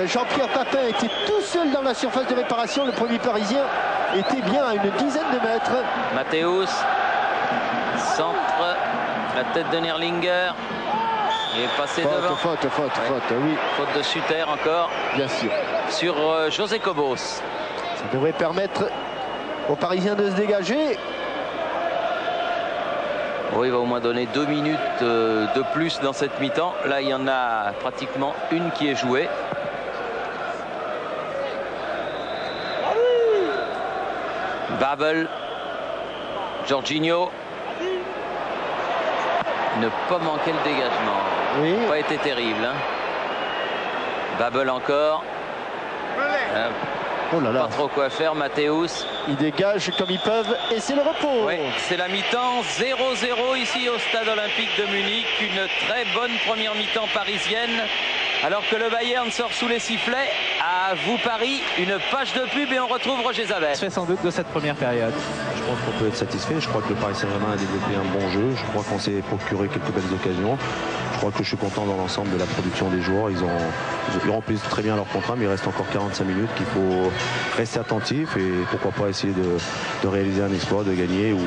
Jean-Pierre Papin était tout seul dans la surface de réparation. Le premier Parisien était bien à une dizaine de mètres. Mathéus, centre, la tête de Nerlinger. Il est passé devant. Faute, oui. Faute de Suter encore. Bien sûr. Sur José Cobos. Ça devrait permettre aux Parisiens de se dégager. Oui, il va au moins donner 2 minutes de plus dans cette mi-temps. Là, il y en a pratiquement une qui est jouée. Babel, Jorginho. Ne pas manquer le dégagement. Oui. Pas été terrible. Hein. Babel encore. Oh là là. Pas trop quoi faire. Mathéus. Ils dégagent comme ils peuvent et c'est le repos. Oui, c'est la mi-temps. 0-0 ici au stade olympique de Munich. Une très bonne première mi-temps parisienne. Alors que le Bayern sort sous les sifflets. À vous Paris, une page de pub et on retrouve Roger Zabel. Fait sans doute de cette première période. Je pense qu'on peut être satisfait. Je crois que le Paris Saint-Germain a développé un bon jeu. Je crois qu'on s'est procuré quelques belles occasions. Je crois que je suis content dans l'ensemble de la production des joueurs. Ils remplissent très bien leur contrat, mais il reste encore 45 minutes qu'il faut rester attentif et pourquoi pas essayer de réaliser un exploit, de gagner ou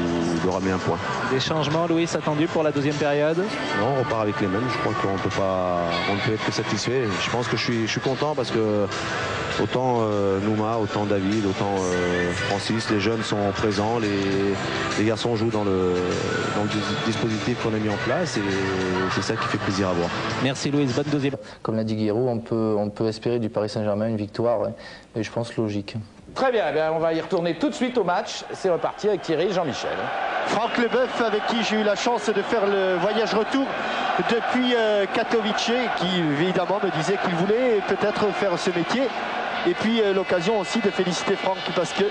de ramener un point. Des changements, Louis, attendus pour la deuxième période? Non, on repart avec les mêmes. Je crois qu'on ne peut être que satisfait. Je pense que je suis content parce que autant Nouma, autant David, autant Francis, les jeunes sont présents, les garçons jouent dans le dispositif qu'on a mis en place et c'est ça qui fait plaisir à voir. Merci Louise, bonne deuxième. Comme l'a dit Guiraud, on peut espérer du Paris Saint-Germain une victoire, et je pense logique. Très bien, on va y retourner tout de suite au match. C'est reparti avec Thierry et Jean-Michel. Franck Leboeuf, avec qui j'ai eu la chance de faire le voyage retour depuis Katowice, qui évidemment me disait qu'il voulait peut-être faire ce métier. Et puis l'occasion aussi de féliciter Franck parce que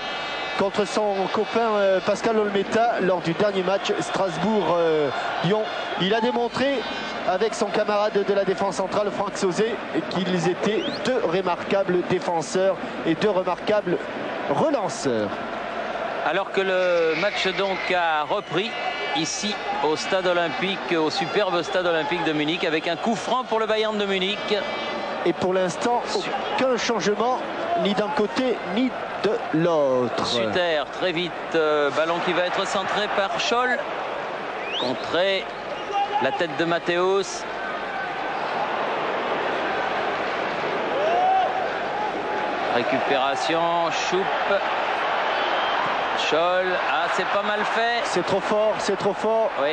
contre son copain Pascal Olmeta lors du dernier match Strasbourg-Lyon, il a démontré avec son camarade de la défense centrale Franck Sauzet qu'ils étaient deux remarquables défenseurs et deux remarquables relanceurs. Alors que le match donc a repris ici au stade olympique, au superbe stade olympique de Munich avec un coup franc pour le Bayern de Munich. Et pour l'instant, aucun changement ni d'un côté ni de l'autre. Suter, très vite, ballon qui va être centré par Scholl. Contré, la tête de Mathéus. Récupération, Choupe. Scholl, ah c'est pas mal fait. C'est trop fort, c'est trop fort. Oui.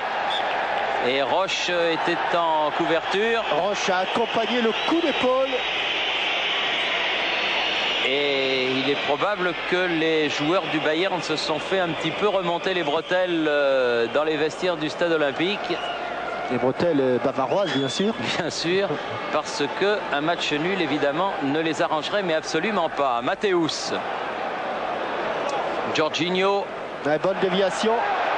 Et Roche était en couverture. Roche a accompagné le coup d'épaule. Et il est probable que les joueurs du Bayern se sont fait un petit peu remonter les bretelles dans les vestiaires du stade olympique. Les bretelles bavaroises, bien sûr. Bien sûr, parce que un match nul, évidemment, ne les arrangerait, mais absolument pas. Mathéus. Jorginho. Bonne déviation.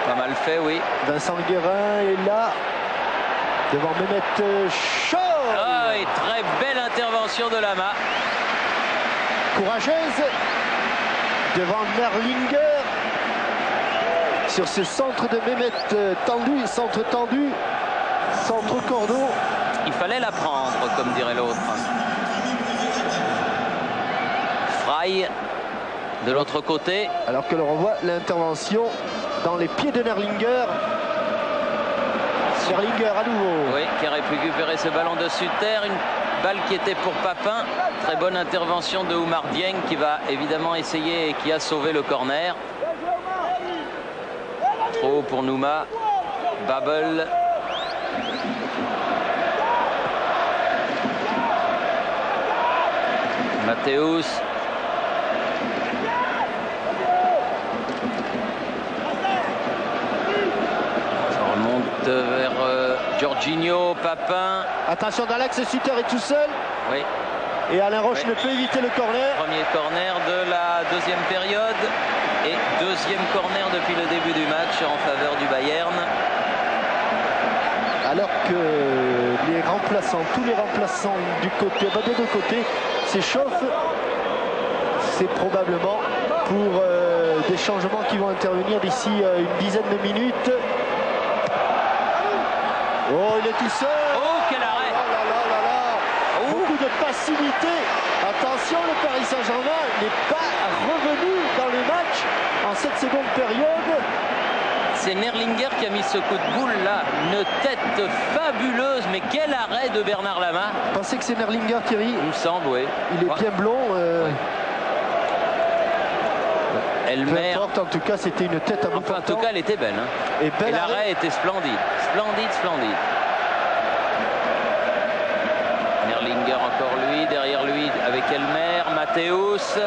Pas mal fait, oui. Vincent Guérin est là. Devant Mehmet Scholl. Ah, et très belle intervention de Lama. Courageuse. Devant Nerlinger. Sur ce centre de Mehmet tendu, centre tendu. Centre cordeau. Il fallait la prendre, comme dirait l'autre. Frey de l'autre côté. Alors que l'on revoit l'intervention dans les pieds de Nerlinger. Nerlinger à nouveau. Oui, qui aurait pu récupérer ce ballon dessus de terre. Une balle qui était pour Papin. Très bonne intervention de Oumar Dieng qui va évidemment essayer et qui a sauvé le corner. Trop haut pour Nouma. Babel. Mathéus. Ça remonte vers Jorginho, Papin. Attention dans l'axe, Sutter est tout seul. Oui. Et Alain Roche Oui. ne peut éviter le corner. Premier corner de la deuxième période et deuxième corner depuis le début du match en faveur du Bayern. Alors que les remplaçants, tous les remplaçants du côté, des deux côtés, s'échauffent. C'est probablement pour des changements qui vont intervenir d'ici une dizaine de minutes. Oh, il est tout seul. Oh, quel arrêt! Oh là là là là. Beaucoup de passivité. Attention, le Paris Saint-Germain n'est pas revenu dans le match en cette seconde période. C'est Nerlinger qui a mis ce coup de boule là. Une tête fabuleuse, mais quel arrêt de Bernard Lama. Vous pensez que c'est Nerlinger, Thierry? Il me semble, oui. Il est bien blond. Peu Elmer. importe, en tout cas, c'était une tête à bout Enfin, en tout cas, elle était belle. Hein. Et Et bel l'arrêt arrêt. était splendide. Splendide, splendide. Nerlinger encore lui, derrière lui avec Elmer, Mathéus.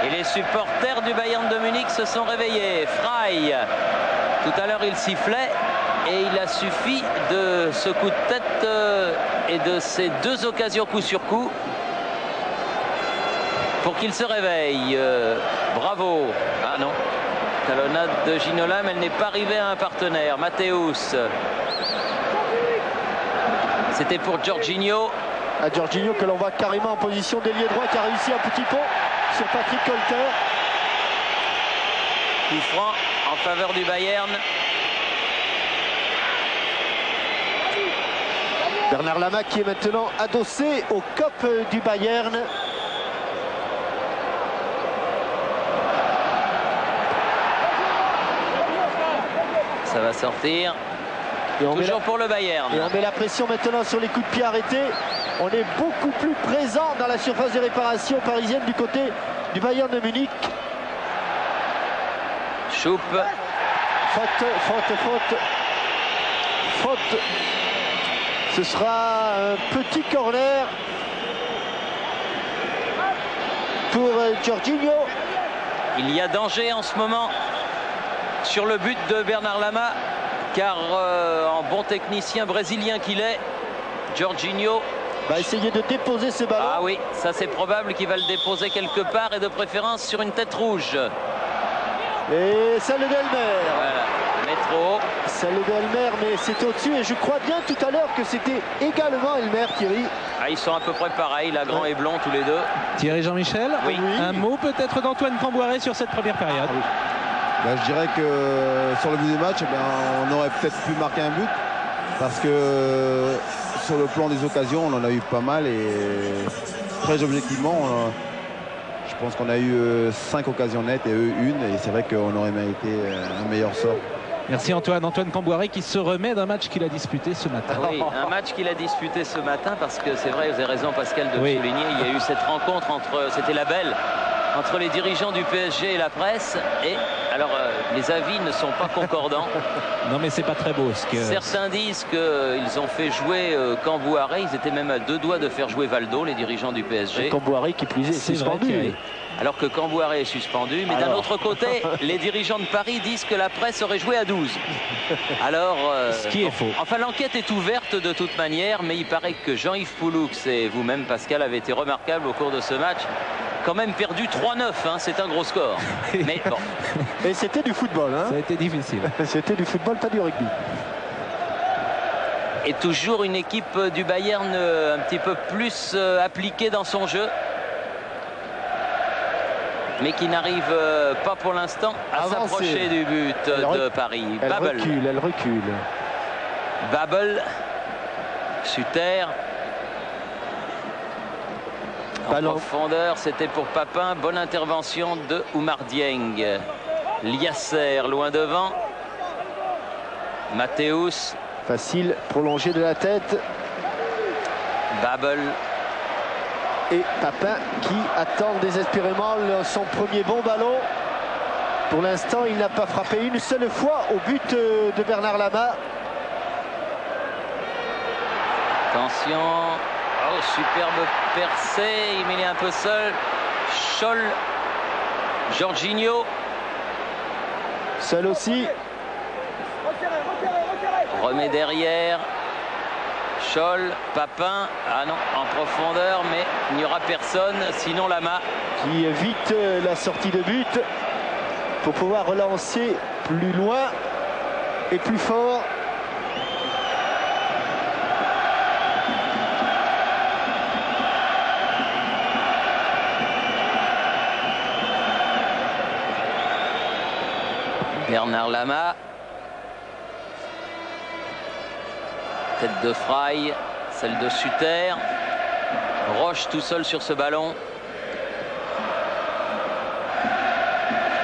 Et les supporters du Bayern de Munich se sont réveillés. Frey, tout à l'heure il sifflait et il a suffi de ce coup de tête et de ces deux occasions coup sur coup pour qu'il se réveille. Bravo. Ah non. Talonnade de Ginola, mais elle n'est pas arrivée à un partenaire. Mathéus. C'était pour Jorginho. À Jorginho que l'on voit carrément en position d'ailier droit qui a réussi un petit pont sur Patrick Colter. Coup franc en faveur du Bayern. Bernard Lama qui est maintenant adossé au COP du Bayern. Ça va sortir. Et on, Toujours pour le Bayern. et on met la pression maintenant sur les coups de pied arrêtés. On est beaucoup plus présent dans la surface de réparation parisienne du côté du Bayern de Munich. Choupe. Faute, faute, faute. Faute. Ce sera un petit corner pour Jorginho. Il y a danger en ce moment sur le but de Bernard Lama, car en bon technicien brésilien qu'il est, Jorginho Va essayer de déposer ce ballon. Ah oui, ça c'est probable qu'il va le déposer quelque part et de préférence sur une tête rouge. Et celle d'Elmer. Voilà, mais trop haut. Celle d'Elmer, mais c'était au-dessus. Et je crois bien tout à l'heure que c'était également Elmer, Thierry. Ah, ils sont à peu près pareils, là, grand et blond tous les deux. Thierry Jean-Michel, Oui. un mot peut-être d'Antoine Camboiré sur cette première période. Je dirais que sur le but du match, on aurait peut-être pu marquer un but parce que sur le plan des occasions, on en a eu pas mal et très objectivement, je pense qu'on a eu 5 occasions nettes et eux une, et c'est vrai qu'on aurait mérité un meilleur sort. Merci Antoine. Antoine Camboiré qui se remet d'un match qu'il a disputé ce matin. Oui, un match qu'il a disputé ce matin parce que c'est vrai, vous avez raison Pascal de le Oui. souligner, il y a eu cette rencontre entre, c'était la belle, entre les dirigeants du PSG et la presse. Et alors, les avis ne sont pas concordants. Non, mais c'est pas très beau. Certains disent qu'ils ont fait jouer Cambouaré. Ils étaient même à 2 doigts de faire jouer Valdo, les dirigeants du PSG. Cambouaré qui plus est suspendu. Alors que Cambouaré est suspendu. Mais d'un autre côté, les dirigeants de Paris disent que la presse aurait joué à 12. Alors, ce qui est faux. Enfin, l'enquête est ouverte de toute manière, mais il paraît que Jean-Yves Pouloux et vous-même, Pascal, avez été remarquables au cours de ce match. Quand même perdu 3-9, hein, c'est un gros score. Mais bon. Et c'était du football. Hein. Ça a été difficile. C'était du football, pas du rugby. Et toujours une équipe du Bayern un petit peu plus appliquée dans son jeu, mais qui n'arrive pas pour l'instant à s'approcher du but de Paris. Elle recule. Babel, Suter. En profondeur, c'était pour Papin. Bonne intervention de Oumar Dieng. Liasser loin devant. Mathéus. Facile, prolongé de la tête. Babel. Et Papin qui attend désespérément son premier bon ballon. Pour l'instant, il n'a pas frappé une seule fois au but de Bernard Lama. Attention. Oh, superbe percée, mais il est un peu seul. Scholl, Jorginho. Seul aussi. Remet derrière. Scholl, Papin. Ah non, en profondeur, mais il n'y aura personne. Sinon, Lama. Qui évite la sortie de but pour pouvoir relancer plus loin et plus fort. Bernard Lama. Tête de Frey, celle de Suter. Roche tout seul sur ce ballon.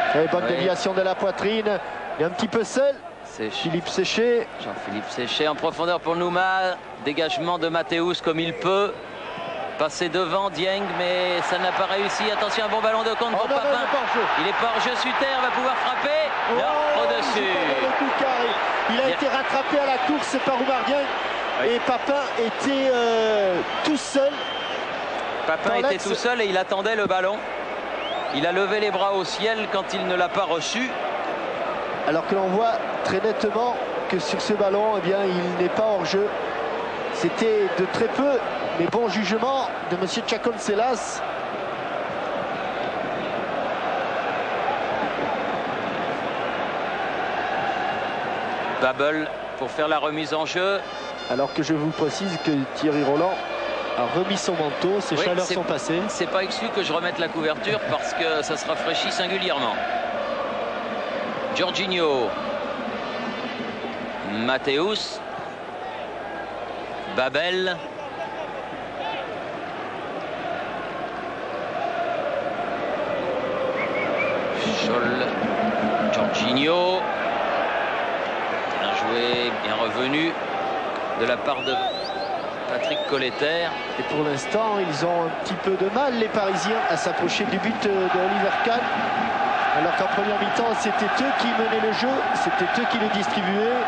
Très bonne déviation de la poitrine. Il est un petit peu seul. Philippe Séché. Jean-Philippe Séché en profondeur pour Nouma. Dégagement de Mathéus comme il peut. Passer devant Dieng, mais ça n'a pas réussi. Attention, un bon ballon de compte pour Papin. Il est pas hors jeu. Suter va pouvoir frapper. Non, au-dessus. Il a été rattrapé à la course par Oumar Dieng. Oui. Et Papin était tout seul. Papin était tout seul et il attendait le ballon. Il a levé les bras au ciel quand il ne l'a pas reçu. Alors que l'on voit très nettement que sur ce ballon, eh bien, il n'est pas hors jeu. C'était de très peu, mais bon jugement de M. Tchakonselas. Babel pour faire la remise en jeu. Alors que je vous précise que Thierry Roland a remis son manteau, ses chaleurs sont passées. C'est pas exclu que je remette la couverture parce que ça se rafraîchit singulièrement. Jorginho. Mathéus. Babel. Scholl. Jorginho. Bien joué, bien revenu de la part de Patrick Colletter. Et pour l'instant, ils ont un petit peu de mal, les Parisiens, à s'approcher du but de Oliver Kahn. Alors qu'en première mi-temps, c'était eux qui menaient le jeu, c'était eux qui le distribuaient.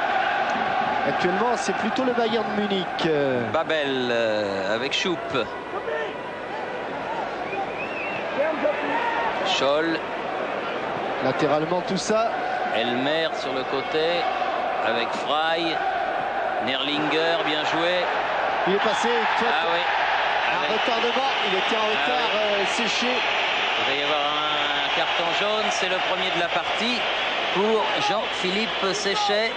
Actuellement, c'est plutôt le Bayern de Munich. Babel avec Choup. Scholl. Latéralement, tout ça. Elmer sur le côté avec Frey. Nerlinger, bien joué. Il est passé. Ah oui. Un retardement. Il était en retard Séché. Il va y avoir un carton jaune. C'est le premier de la partie pour Jean-Philippe Séché.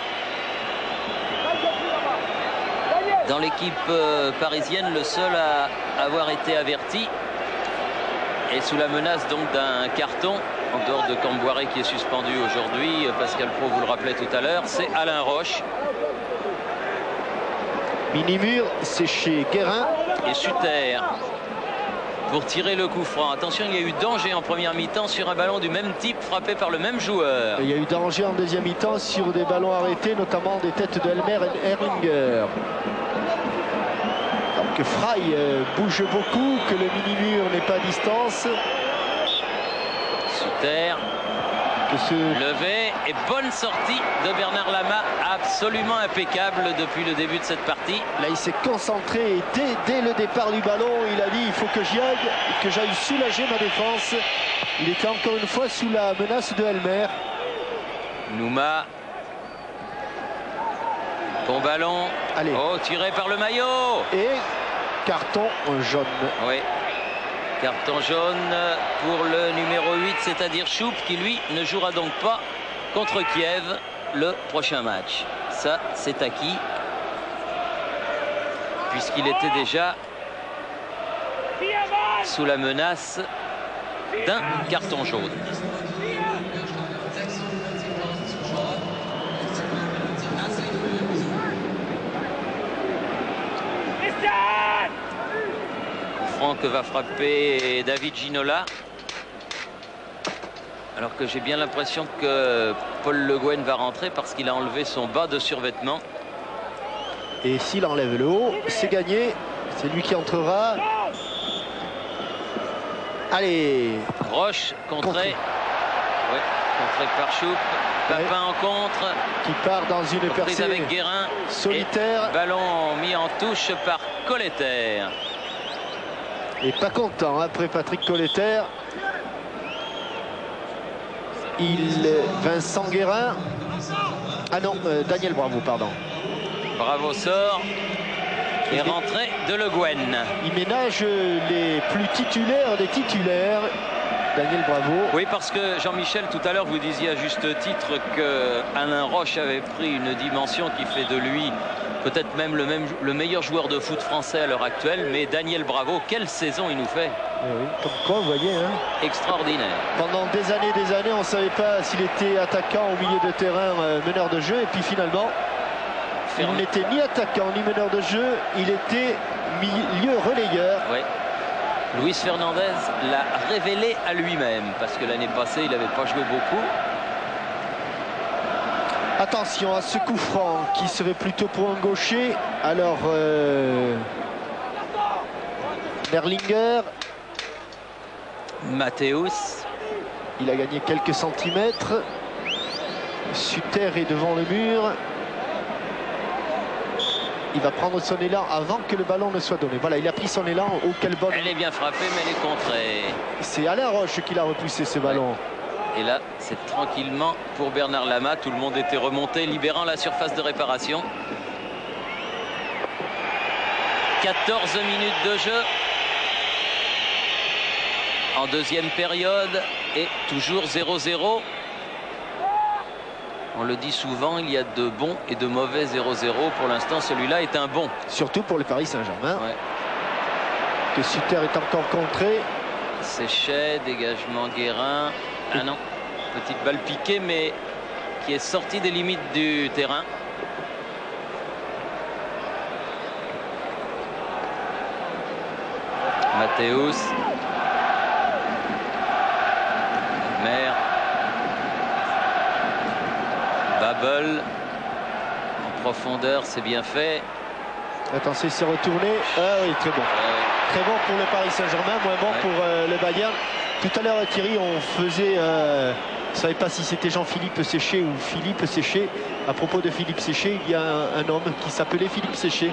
Dans l'équipe parisienne, le seul à avoir été averti. Et sous la menace donc d'un carton, en dehors de Cambouaré qui est suspendu aujourd'hui, Pascal Pro vous le rappelait tout à l'heure, c'est Alain Roche. Mini-mur, c'est chez Guérin. Et Suter pour tirer le coup franc. Attention, il y a eu danger en première mi-temps sur un ballon du même type frappé par le même joueur. Et il y a eu danger en deuxième mi-temps sur des ballons arrêtés, notamment des têtes de Elmer et Erlinger. Que Frey bouge beaucoup, que le mini-mur n'est pas à distance. Suter. Levé et bonne sortie de Bernard Lama, absolument impeccable depuis le début de cette partie. Là, il s'est concentré et dès le départ du ballon, il a dit il faut que j'y aille, que j'aille soulager ma défense. Il était encore une fois sous la menace de Elmer. Nouma. Bon ballon. Allez. Oh, tiré par le maillot. Et carton jaune. Oui. Carton jaune pour le numéro 8, c'est-à-dire Choup, qui lui ne jouera donc pas contre Kiev le prochain match. Ça, c'est acquis, puisqu'il était déjà sous la menace d'un carton jaune. Que va frapper David Ginola, alors que j'ai bien l'impression que Paul Le Guen va rentrer parce qu'il a enlevé son bas de survêtement. Et s'il enlève le haut, c'est gagné. C'est lui qui entrera. Allez. Roche contré. Oui, contré par Choup. Papin en contre. Qui part dans une prise percée avec Guérin. solitaire. Et ballon mis en touche par Colletter. Et pas content après Patrick Colletter. Vincent Guérin. Ah non, Daniel Bravo, pardon. Bravo sort. Et rentrée de Le Guen. Il ménage les plus titulaires des titulaires. Daniel Bravo. Oui, parce que Jean-Michel, tout à l'heure, vous disiez à juste titre que Alain Roche avait pris une dimension qui fait de lui peut-être même le meilleur joueur de foot français à l'heure actuelle. Mais Daniel Bravo, quelle saison il nous fait. Oui, comme quoi, vous voyez. Hein, extraordinaire. Pendant des années, on ne savait pas s'il était attaquant au milieu de terrain, meneur de jeu. Et puis finalement, il n'était ni attaquant ni meneur de jeu. Il était milieu relayeur. Oui. Luis Fernandez l'a révélé à lui-même, parce que l'année passée, il n'avait pas joué beaucoup. Attention à ce coup franc qui serait plutôt pour un gaucher. Alors, Berlinger. Mathéus. Il a gagné quelques centimètres. Sutter est devant le mur. Il va prendre son élan avant que le ballon ne soit donné. Voilà, il a pris son élan. Oh, quelle bonne... Elle est bien frappée, mais elle est contrée. C'est Alain Roche qui l'a repoussé ce ballon. Ouais. Et là, c'est tranquillement pour Bernard Lama. Tout le monde était remonté, libérant la surface de réparation. 14 minutes de jeu. En deuxième période. Et toujours 0-0. On le dit souvent, il y a de bons et de mauvais 0-0. Pour l'instant, celui-là est un bon. Surtout pour le Paris Saint-Germain. Ouais. Que Sutter est encore contré. Séchet, dégagement Guérin. Ah non, petite balle piquée, mais qui est sortie des limites du terrain. Mathéus. Mer. Babel. En profondeur, c'est bien fait. Attention, il s'est retourné. Ah oui, très bon. Très bon pour le Paris Saint-Germain, moins bon pour le Bayern. Tout à l'heure, Thierry, on faisait... je ne savais pas si c'était Jean-Philippe Séché ou Philippe Séché. À propos de Philippe Séché, il y a un homme qui s'appelait Philippe Séché,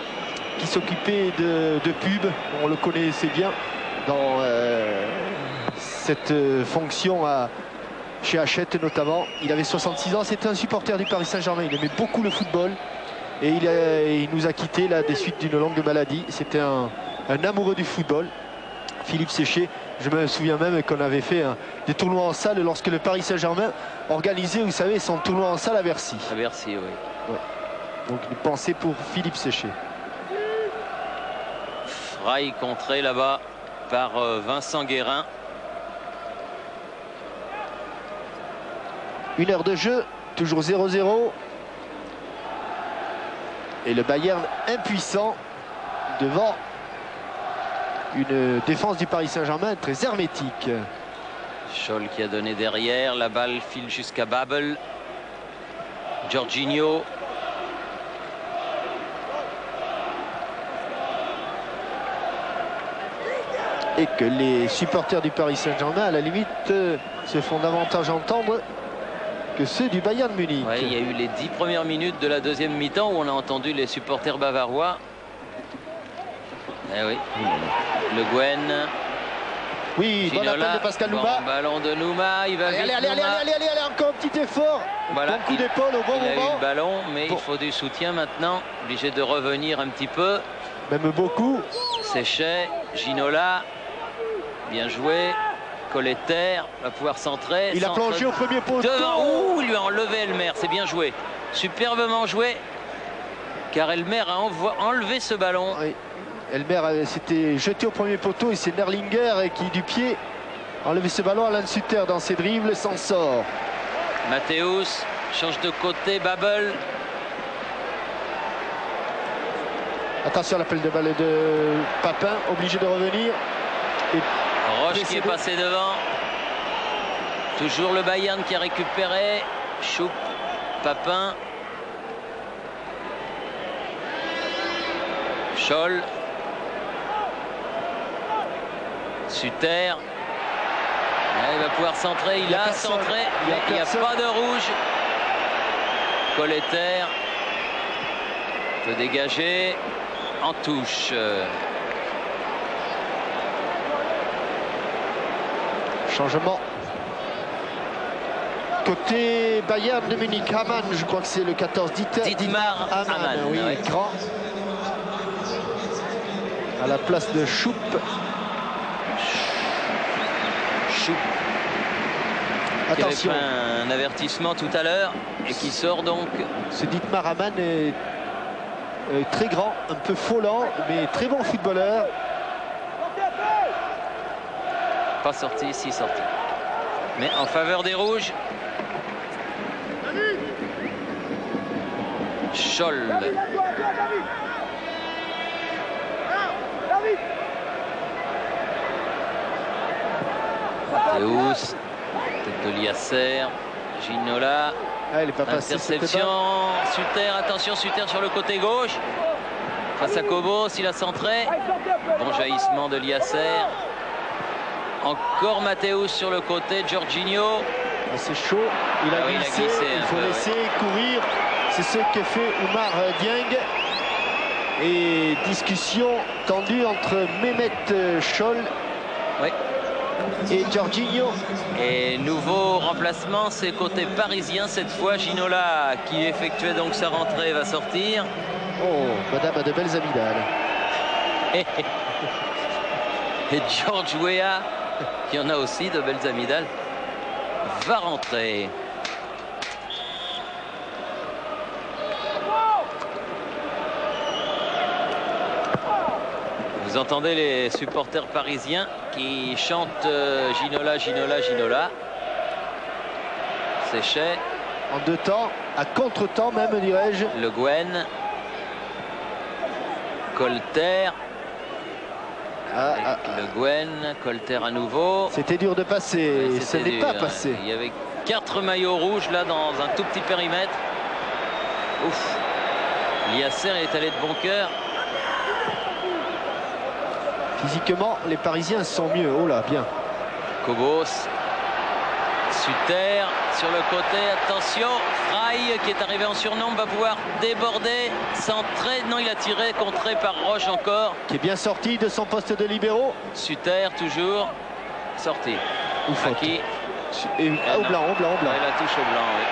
qui s'occupait de pub. On le connaissait bien dans cette fonction chez Hachette notamment. Il avait 66 ans, c'était un supporter du Paris Saint-Germain. Il aimait beaucoup le football. Et il nous a quittés là des suites d'une longue maladie. C'était un amoureux du football, Philippe Séché. Je me souviens même qu'on avait fait des tournois en salle lorsque le Paris Saint-Germain organisait, vous savez, son tournoi en salle à Bercy. À Bercy, oui. Ouais. Donc une pensée pour Philippe Séché. Fry contré là-bas par Vincent Guérin. 1 heure de jeu, toujours 0-0. Et le Bayern impuissant devant une défense du Paris Saint-Germain très hermétique. Scholl qui a donné derrière, la balle file jusqu'à Babel. Jorginho. Et que les supporters du Paris Saint-Germain, à la limite, se font davantage entendre que ceux du Bayern Munich. Ouais, il y a eu les 10 premières minutes de la deuxième mi-temps où on a entendu les supporters bavarois. Eh oui. Le Guen. Oui, bonne Ginola, appel de Pascal bon Nouma. ballon de Nouma, il va Allez, vite, allez, allez, Nouma. allez, allez, allez, encore un petit effort. Voilà, Bon coup d'épaule au bon il a eu moment. le ballon, mais Bon. il faut du soutien maintenant. Obligé de revenir un petit peu. Même beaucoup. Séchet, Ginola, bien joué. Colletter va pouvoir centrer. Il a Centre plongé au premier poteau. devant. Ouh, il lui a enlevé Elmer, c'est bien joué. Superbement joué. Car Elmer a enlevé ce ballon. Oui. Elmer s'était jeté au premier poteau et c'est Nerlinger qui du pied a enlevé ce ballon. Alan Sutter dans ses dribbles s'en sort. Mathéus change de côté, Babel. Attention à l'appel de balle de Papin, obligé de revenir. Et Roche qui est précédé. passé devant. Toujours le Bayern qui a récupéré. Choup, Papin. Scholl. Sutter. Il va pouvoir centrer. Il a personne. centré. Il y a Mais il n'y a personne. pas de rouge. Colletter peut dégager en touche. Changement. Côté Bayern de Munich, Hamann, je crois que c'est le 14. Dietmar Hamann, oui, ouais. grand. À la place de Choup. Choup. Qui avait Attention, pris un avertissement tout à l'heure et qui sort donc. ce Dietmar Hamann est très grand, un peu follant, mais très bon footballeur. Pas sorti, si sorti. Mais en faveur des rouges. Scholl. Mathéus. Tête de Liasser. Ginola. Ah, il n'est pas passé. Interception. Sutter, attention, Sutter sur le côté gauche. Face à Kobos, il a centré. Bon jaillissement de Liasser. Encore Mathéus sur le côté, Jorginho. C'est chaud, il a Ah oui, glissé, un il faut peu, laisser courir. C'est ce que fait Oumar Dieng. Et discussion tendue entre Mehmet Scholl Oui. et Jorginho. Et nouveau remplacement, c'est côté parisien cette fois. Ginola qui effectuait donc sa rentrée va sortir. Oh, madame a de belles amygdales. Et George Weah, qui en a aussi de belles amygdales, va rentrer. Vous entendez les supporters parisiens qui chantent Ginola, Ginola, Ginola. Séchet, En deux temps, à contre-temps même, dirais-je. Le Guen, Colter, le Guen, Colter à nouveau. C'était dur de passer, Oui, ce c'était n'est pas dur. passé. Il y avait 4 maillots rouges là dans un tout petit périmètre. Ouf. Liasser est allé de bon cœur. Physiquement, les Parisiens sont mieux. Oh là, bien. Kobos. Sutter sur le côté, attention, Frey qui est arrivé en surnombre va pouvoir déborder, centrer, non il a tiré, contré par Roche encore. Qui est bien sorti de son poste de libéraux. Sutter toujours, sorti. Ou faute. Qui Et, au blanc, au blanc, au blanc. la touche au blanc, oui.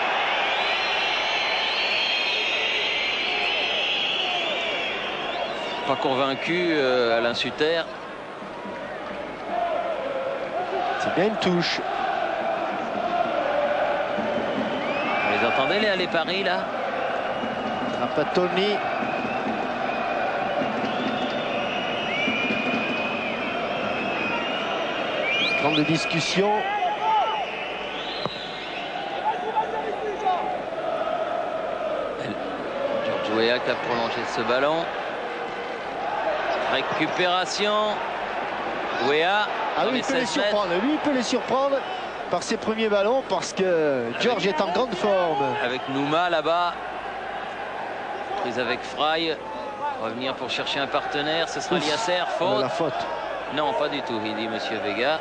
Pas convaincu Alain Sutter. C'est bien une touche. Vous les entendez les paris là? Trapattoni. Grande discussion. George Weah qui a prolongé ce ballon. Récupération. Weah. Ah dans oui, les il peut les 16 mètres. surprendre. Lui, il peut les surprendre par ses premiers ballons parce que George est en grande forme. Avec Nouma là-bas. Prise avec Frey. Revenir pour chercher un partenaire. Ce sera Ouf, Liasser. oh, la Faute. faute. Non, pas du tout, il dit Monsieur Vega.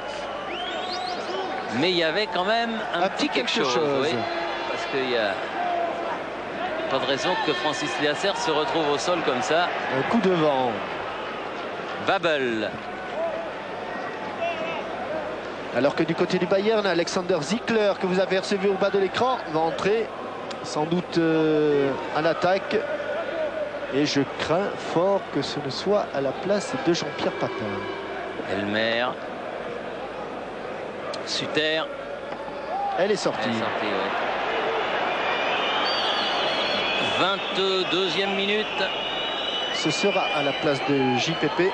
Mais il y avait quand même un petit quelque chose. Oui. Parce qu'il n'y a pas de raison que Francis Liasser se retrouve au sol comme ça. Un coup de vent. Babel. Alors que du côté du Bayern, Alexander Zickler, que vous avez percevé au bas de l'écran, va entrer sans doute en attaque. Et je crains fort que ce ne soit à la place de Jean-Pierre Papin. Elmer. Suter. Elle est sortie. Elle est sortie, ouais. 22e minute. Ce sera à la place de JPP.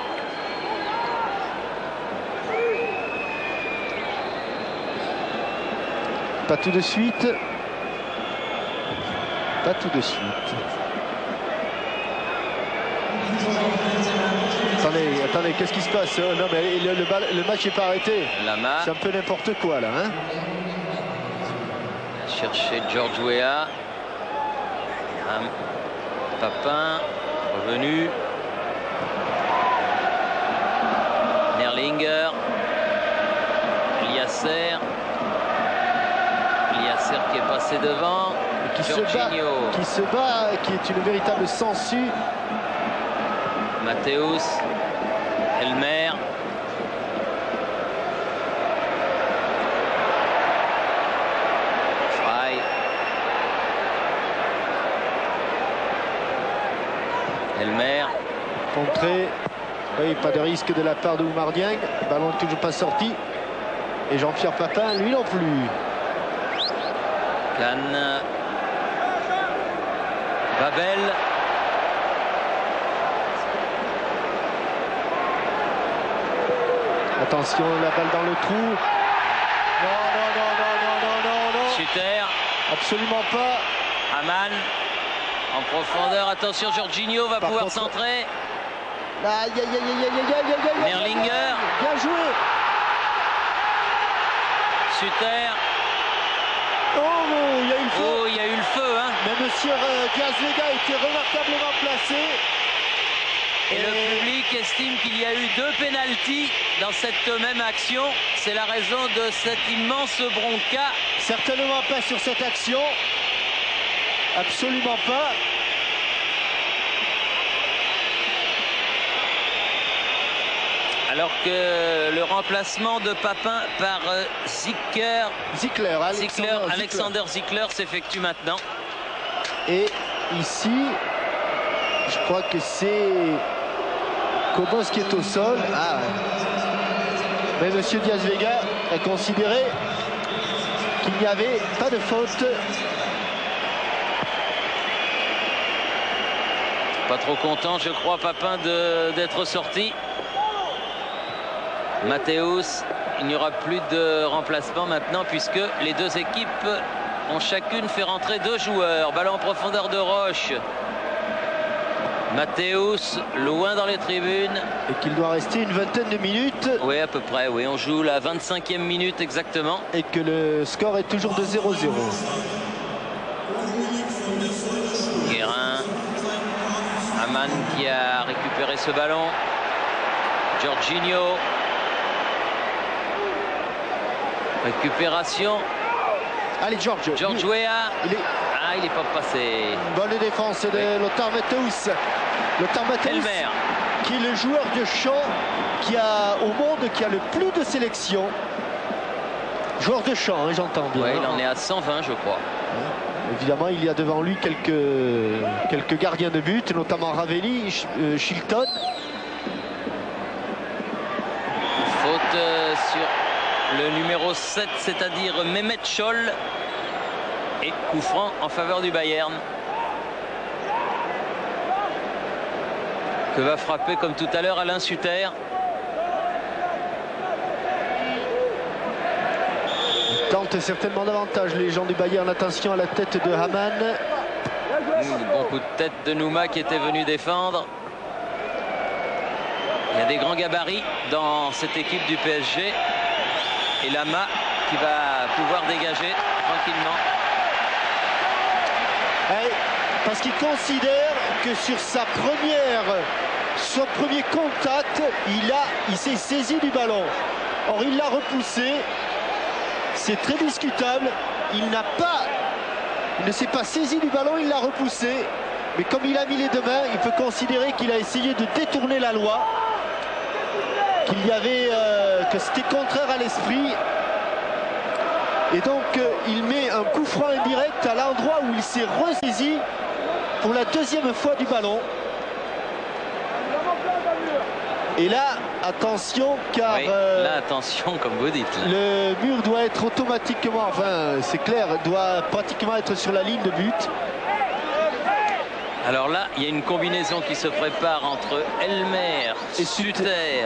Pas tout de suite. Pas tout de suite. Attendez, qu'est-ce qui se passe? Non mais le match n'est pas arrêté. Lama. C'est un peu n'importe quoi là. Hein, chercher George Weah. Papin. Revenu. Nerlinger. Liasser. Liasser qui est passé devant. qui se bat, qui est une véritable sangsue. Matthäus. Elmer. Frey. Elmer. Contré. Oui, pas de risque de la part de Oumar Dieng. Le ballon n'est toujours pas sorti. Et Jean-Pierre Papin, lui non plus. Kahn. Babel. Attention, la balle dans le trou. Non, non, non, non, non, non, non, non. Suter. Absolument pas. Hamann. En profondeur. Attention, Jorginho va pouvoir centrer. Aïe, aïe, aïe, aïe, aïe, aïe, aïe, aïe. Nerlinger. Bien joué. Suter. Oh, il y a eu le feu. Oh, il y a eu le feu, hein. Mais monsieur Diaz Vega était remarquablement placé. Et le public estime qu'il y a eu 2 pénaltys dans cette même action. C'est la raison de cet immense bronca. Certainement pas sur cette action. Absolument pas. Alors que le remplacement de Papin par Alexander Zickler s'effectue maintenant. Et ici, je crois que c'est Kobos qui est au sol. Ah. Mais monsieur Diaz Vega a considéré qu'il n'y avait pas de faute. Pas trop content, je crois, Papin d'être sorti. Matthäus, il n'y aura plus de remplacement maintenant puisque les deux équipes ont chacune fait rentrer 2 joueurs. Ballon en profondeur de Roche. Matthäus, loin dans les tribunes. Et qu'il doit rester une vingtaine de minutes. Oui, à peu près, oui. On joue la 25e minute exactement. Et que le score est toujours de 0-0. Guérin. Hamann qui a récupéré ce ballon. Jorginho. Récupération. Allez, George Weah. Il n'est pas passé. Bonne défense de Lothar Matthäus. Lothar Matthäus, Elmer. qui est le joueur de champ au monde qui a le plus de sélections. Joueur de champ, hein, j'entends bien. Ouais, il en est à 120, je crois. Évidemment, il y a devant lui quelques gardiens de but, notamment Ravelli, Chilton. Faute sur le numéro 7, c'est-à-dire Mehmet Scholl. Et coup franc en faveur du Bayern. Que va frapper comme tout à l'heure Alain Suter. Il tente certainement davantage les gens du Bayern. Attention à la tête de Hamann. Bon coup de tête de Nouma qui était venu défendre. Il y a des grands gabarits dans cette équipe du PSG. Et Lama qui va pouvoir dégager tranquillement. Parce qu'il considère que sur son premier contact, il s'est saisi du ballon. Or, il l'a repoussé. C'est très discutable. Il n'a pas Il ne s'est pas saisi du ballon, il l'a repoussé. Mais comme il a mis les deux mains, il peut considérer qu'il a essayé de détourner la loi. Qu'il y avait, que c'était contraire à l'esprit. Et donc il met un coup franc indirect à l'endroit où il s'est ressaisi pour la deuxième fois du ballon. Et là, attention, car oui, là, attention, comme vous dites. Là. Le mur doit être automatiquement, enfin c'est clair, doit pratiquement être sur la ligne de but. Alors là, il y a une combinaison qui se prépare entre Elmer, Suter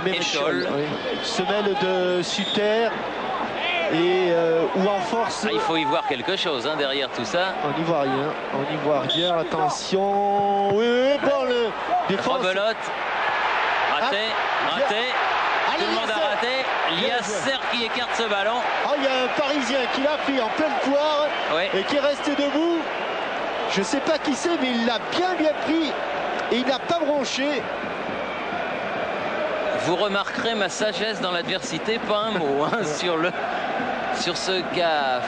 et Scholl. Oui. Semelle de Suter et ou en force. Ah, il faut y voir quelque chose hein, derrière tout ça. On n'y voit rien. On n'y voit rien. Attention. Oui, bon, le défense. Rebelote. Raté. Raté. Allez, tout le monde a raté. Liasser qui écarte ce ballon. Ah, il y a un Parisien qui l'a pris en pleine poire et qui est resté debout. Je ne sais pas qui c'est, mais il l'a bien pris et il n'a pas bronché. Vous remarquerez ma sagesse dans l'adversité, pas un mot hein, sur ce qu'a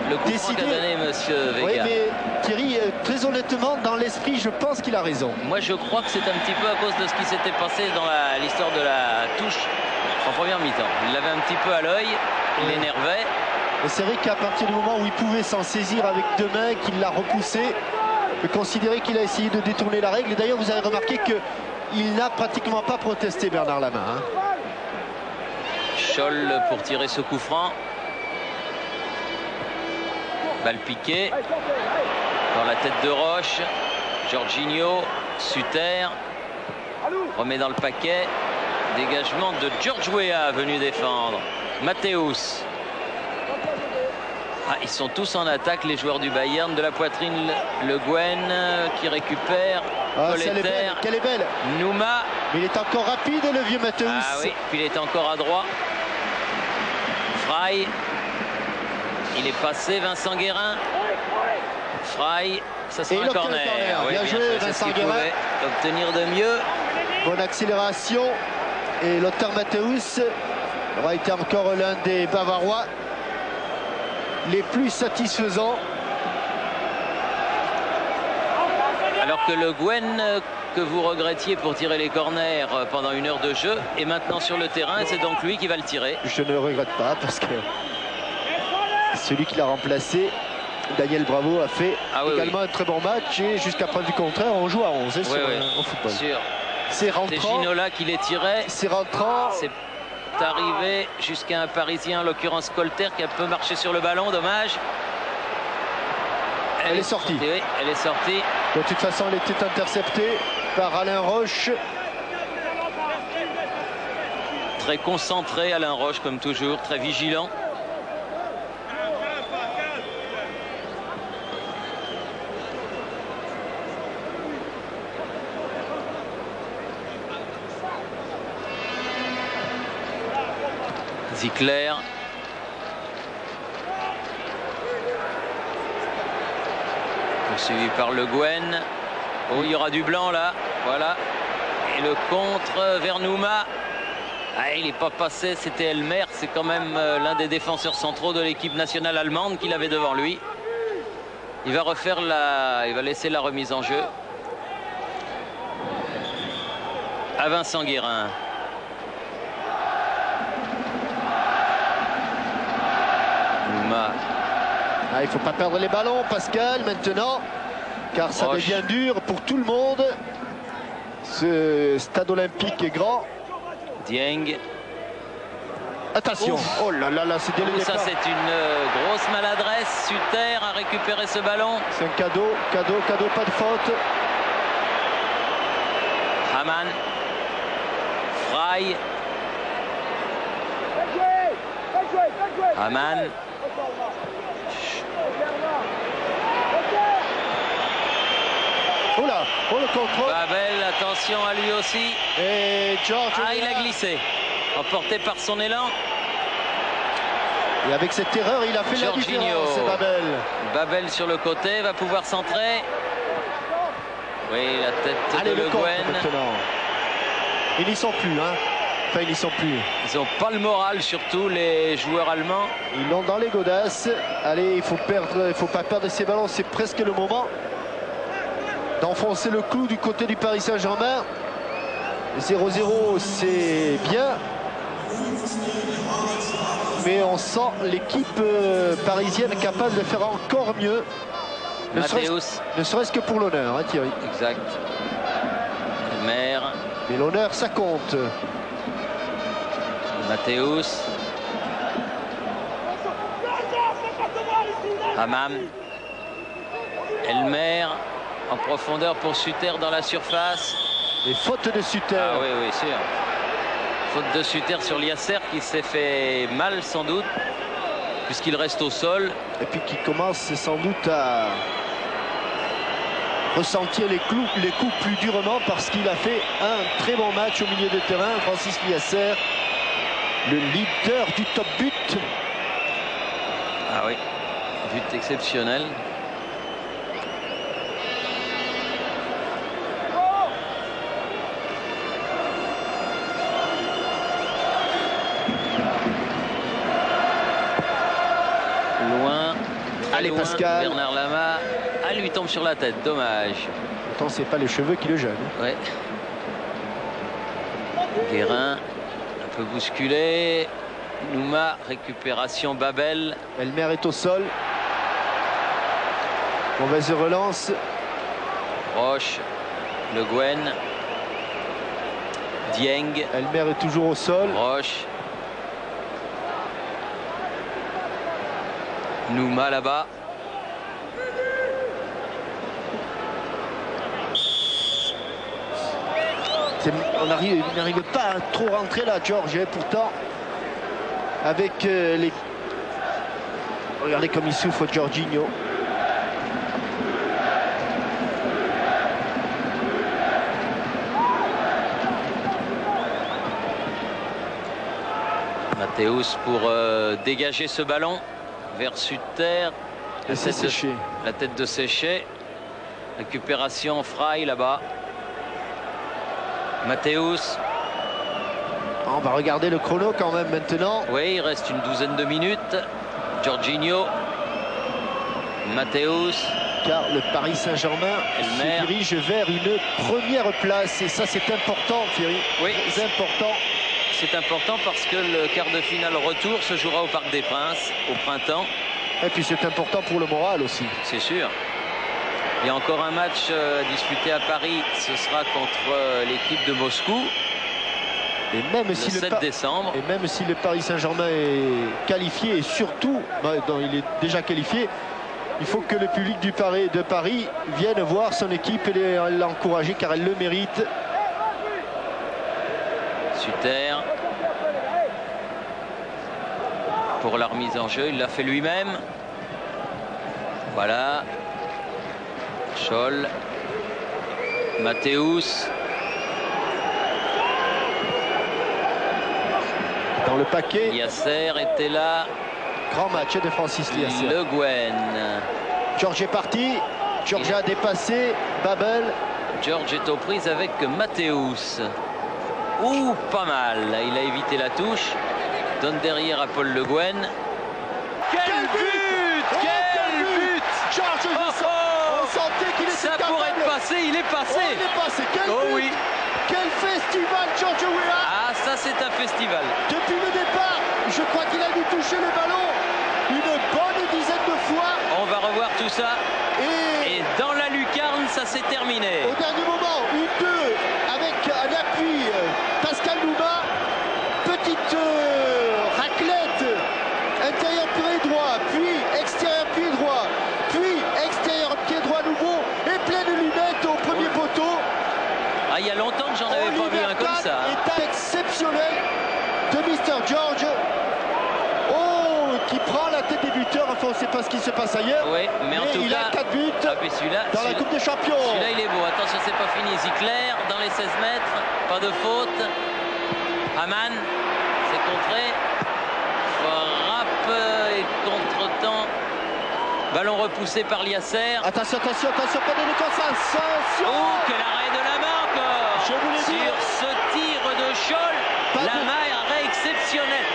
le coup franc qu'a donné monsieur Vega. Oui, mais Thierry, très honnêtement, dans l'esprit, je pense qu'il a raison. Moi, je crois que c'est un petit peu à cause de ce qui s'était passé dans l'histoire de la touche en première mi-temps. Il l'avait un petit peu à l'œil, il l'énervait. Et c'est vrai qu'à partir du moment où il pouvait s'en saisir avec deux mains, qu'il l'a repoussé, on peut considérer qu'il a essayé de détourner la règle. Et d'ailleurs, vous avez remarqué qu'il n'a pratiquement pas protesté, Bernard Lama. Hein. Scholl pour tirer ce coup franc. Balle piquée. Dans la tête de Roche. Jorginho, Suter. Remet dans le paquet. Dégagement de George Weah venu défendre. Matthäus. Ah, ils sont tous en attaque, les joueurs du Bayern. De la poitrine, Le Guen qui récupère. Ah, quelle est belle. Nouma. Mais il est encore rapide, le vieux Matthäus. Ah oui, puis il est encore à droit. Frey. Il est passé, Vincent Guérin. Frey. Ça sera un corner. Oui, bien joué, Vincent Guérin. Obtenir de mieux. Bonne accélération. Et Lothar Matthäus aura été encore l'un des Bavarois les plus satisfaisants. Alors que Le Guen, que vous regrettiez pour tirer les corners pendant une heure de jeu, est maintenant sur le terrain et c'est donc lui qui va le tirer. Je ne le regrette pas parce que celui qui l'a remplacé, Daniel Bravo, a fait également un très bon match et jusqu'à preuve du contraire, on joue à 11 au football. C'est rentrant. C'est Ginola qui les tirait. C'est rentrant. C'est arrivé jusqu'à un Parisien, en l'occurrence Colter, qui a un peu marché sur le ballon, dommage. Elle est sortie. Oui, elle est sortie. De toute façon, elle était interceptée par Alain Roche. Très concentré, Alain Roche, comme toujours, très vigilant. Zickler. Poursuivi par Le Guen. Oh, il y aura du blanc là. Voilà. Et le contre vers Nouma. Ah, il n'est pas passé, c'était Elmer. C'est quand même l'un des défenseurs centraux de l'équipe nationale allemande qu'il avait devant lui. Il va refaire il va laisser la remise en jeu à Vincent Guérin. Ah, il ne faut pas perdre les ballons, Pascal, maintenant, car ça devient dur pour tout le monde. Ce stade olympique est grand. Dieng. Attention. Ouf. Oh là là, là c'est dès le départ. Ça, c'est une grosse maladresse. Suter a récupéré ce ballon. C'est un cadeau, pas de faute. Hamann. Frey. Hamann. Oh là, oh le contrôle. Babel, attention à lui aussi. Et George. Ah, il a glissé. Emporté par son élan. Et avec cette erreur, il a fait la différence, c'est Babel. Babel sur le côté, va pouvoir centrer. Oui, la tête de Le Guen. Ils n'y sont plus, hein. Enfin, ils n'y sont plus. Ils n'ont pas le moral, surtout les joueurs allemands. Ils l'ont dans les godasses. Allez, il faut pas perdre ces ballons. C'est presque le moment d'enfoncer le clou du côté du Paris Saint-Germain. 0-0, c'est bien. Mais on sent l'équipe parisienne capable de faire encore mieux. Ne serait-ce que pour l'honneur, hein, Thierry. Exact. Elmer. Mais l'honneur, ça compte. Matthäus. Hammam. Elmer en profondeur pour Suter dans la surface. Et faute de Suter. Ah oui, oui, sûr. Faute de Suter sur Liasser qui s'est fait mal sans doute, puisqu'il reste au sol. Et puis qui commence sans doute à ressentir les coups plus durement parce qu'il a fait un très bon match au milieu de terrain. Francis Liasser, le leader du top but. Ah oui, but exceptionnel. Loin. Allez, loin, Pascal. Bernard Lama. Ah, lui tombe sur la tête, dommage. Pourtant, c'est pas les cheveux qui le gênent. Ouais. Guérin, un peu bousculé. Nouma, récupération Babel. Elmer est au sol. Mauvaise relance. Roche, Le Guen. Dieng. Elmer est toujours au sol. Roche. Nouma là-bas. On n'arrive pas à trop rentrer là, Georges. Et pourtant, avec les... Regardez comme il souffre, Jorginho. Matthäus pour dégager ce ballon vers Suter. La tête de Séché. Récupération Frey là-bas. Matthäus. On va regarder le chrono quand même maintenant. Oui, il reste une douzaine de minutes. Jorginho. Matthäus. Car le Paris Saint-Germain se dirige vers une première place. Et ça, c'est important, Thierry. Oui, c'est important. C'est important parce que le quart de finale retour se jouera au Parc des Princes au printemps. Et puis c'est important pour le moral aussi. C'est sûr. Il y a encore un match à disputer à Paris. Ce sera contre l'équipe de Moscou. Et même le si 7 décembre. Et même si le Paris Saint-Germain est qualifié, et surtout, il est déjà qualifié, il faut que le public de Paris vienne voir son équipe et l'encourager car elle le mérite. Suter. Pour la remise en jeu, il l'a fait lui-même. Voilà. Scholl. Matthäus. Dans le paquet. Liasser était là. Grand match de Francis Liasser. Le Guen. Georges est parti. Georges a dépassé Babel. Georges est aux prises avec Matthäus. Ouh, pas mal. Il a évité la touche. Donne derrière à Paul Le Guen. Quel but! Quel but! Georges, on sentait qu'il était capable. Ça pourrait être passé, il est passé. Oh, il est passé. Quel but! Oui. Quel festival, Georges Weah! Ah, ça c'est un festival. Depuis le départ, je crois qu'il a dû toucher le ballon une bonne dizaine de fois. On va revoir tout ça. Et dans la lucarne, ça s'est terminé. Au dernier moment, une 2 avec un appui Pascal Nouma. Petite raclette, intérieur pied droit, puis extérieur pied droit, puis extérieur pied droit nouveau et plein de lunettes au premier poteau. Ah, il y a longtemps que j'en avais pas vu un comme ça. Est exceptionnel de Mr. George. Oh, qui prend la tête des buteurs. Enfin, on ne sait pas ce qui se passe ailleurs. Oui, mais en tout il cas, a 4 buts dans la Coupe des Champions. Celui-là, il est beau. Attention, c'est pas fini. Ziegler dans les 16 mètres. Pas de faute. Hamann, c'est contré. Frappe et contre-temps. Ballon repoussé par Liasser. Attention, attention, attention, pas de déconcentration. Oh, quel arrêt de la main encore. Je voulais sur dire. ce tir de Scholl. Lama est exceptionnel.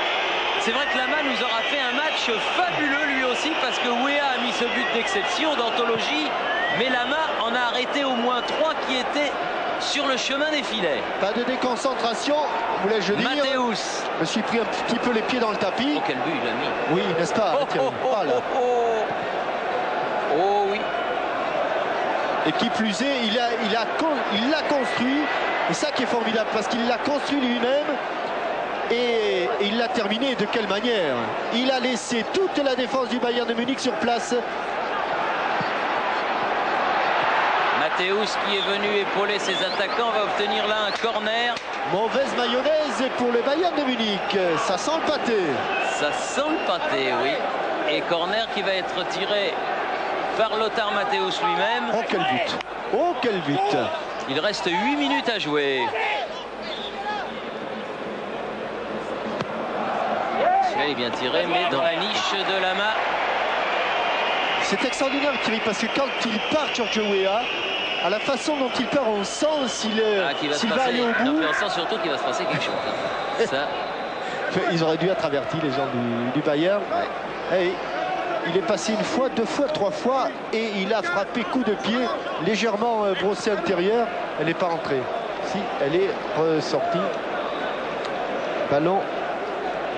C'est vrai que Lama nous aura fait un match fabuleux lui aussi parce que Weah a mis ce but d'exception d'anthologie, mais Lama en a arrêté au moins 3 qui étaient sur le chemin des filets. Pas de déconcentration, voulais-je dire. Mathéus. Je me suis pris un petit peu les pieds dans le tapis. Oh, quel but il a mis. Oui, n'est-ce pas, Thierry? Voilà. Oh oui. Et qui plus est, il l'a construit. Et ça qui est formidable, parce qu'il l'a construit lui-même. Et il l'a terminé de quelle manière? Il a laissé toute la défense du Bayern de Munich sur place. Mathéus qui est venu épauler ses attaquants va obtenir là un corner. Mauvaise mayonnaise pour le Bayern de Munich. Ça sent le pâté. Ça sent le pâté, oui. Et corner qui va être tiré par Lothar Matthäus lui-même. Oh quel but! Oh quel but! Il reste 8 minutes à jouer. Celui-là est bien tiré, mais dans la niche de Lama. C'est extraordinaire, Thierry, parce que quand il part, Giorgio Weah, à la façon dont il part, on sent s'il va aller au bout. Non, mais on sent surtout qu'il va se passer quelque chose. Hein. Ça. Ils auraient dû être avertis, les gens du Bayern. Ouais. Et il est passé une fois, 2 fois, 3 fois, et il a frappé coup de pied légèrement brossé intérieur. Elle n'est pas rentrée. Si, elle est ressortie. Ballon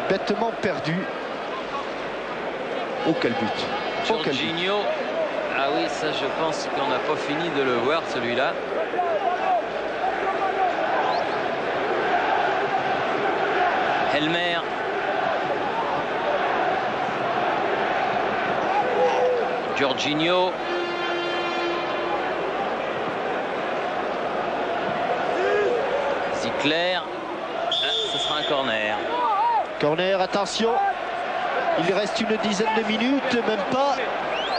bêtement perdu. Oh quel but! Oh, quel but. Jorginho. Ah oui, ça je pense qu'on n'a pas fini de le voir celui-là. Helmer. Jorginho. Zickler. Ah, ce sera un corner. Corner, attention. Il reste une dizaine de minutes, même pas.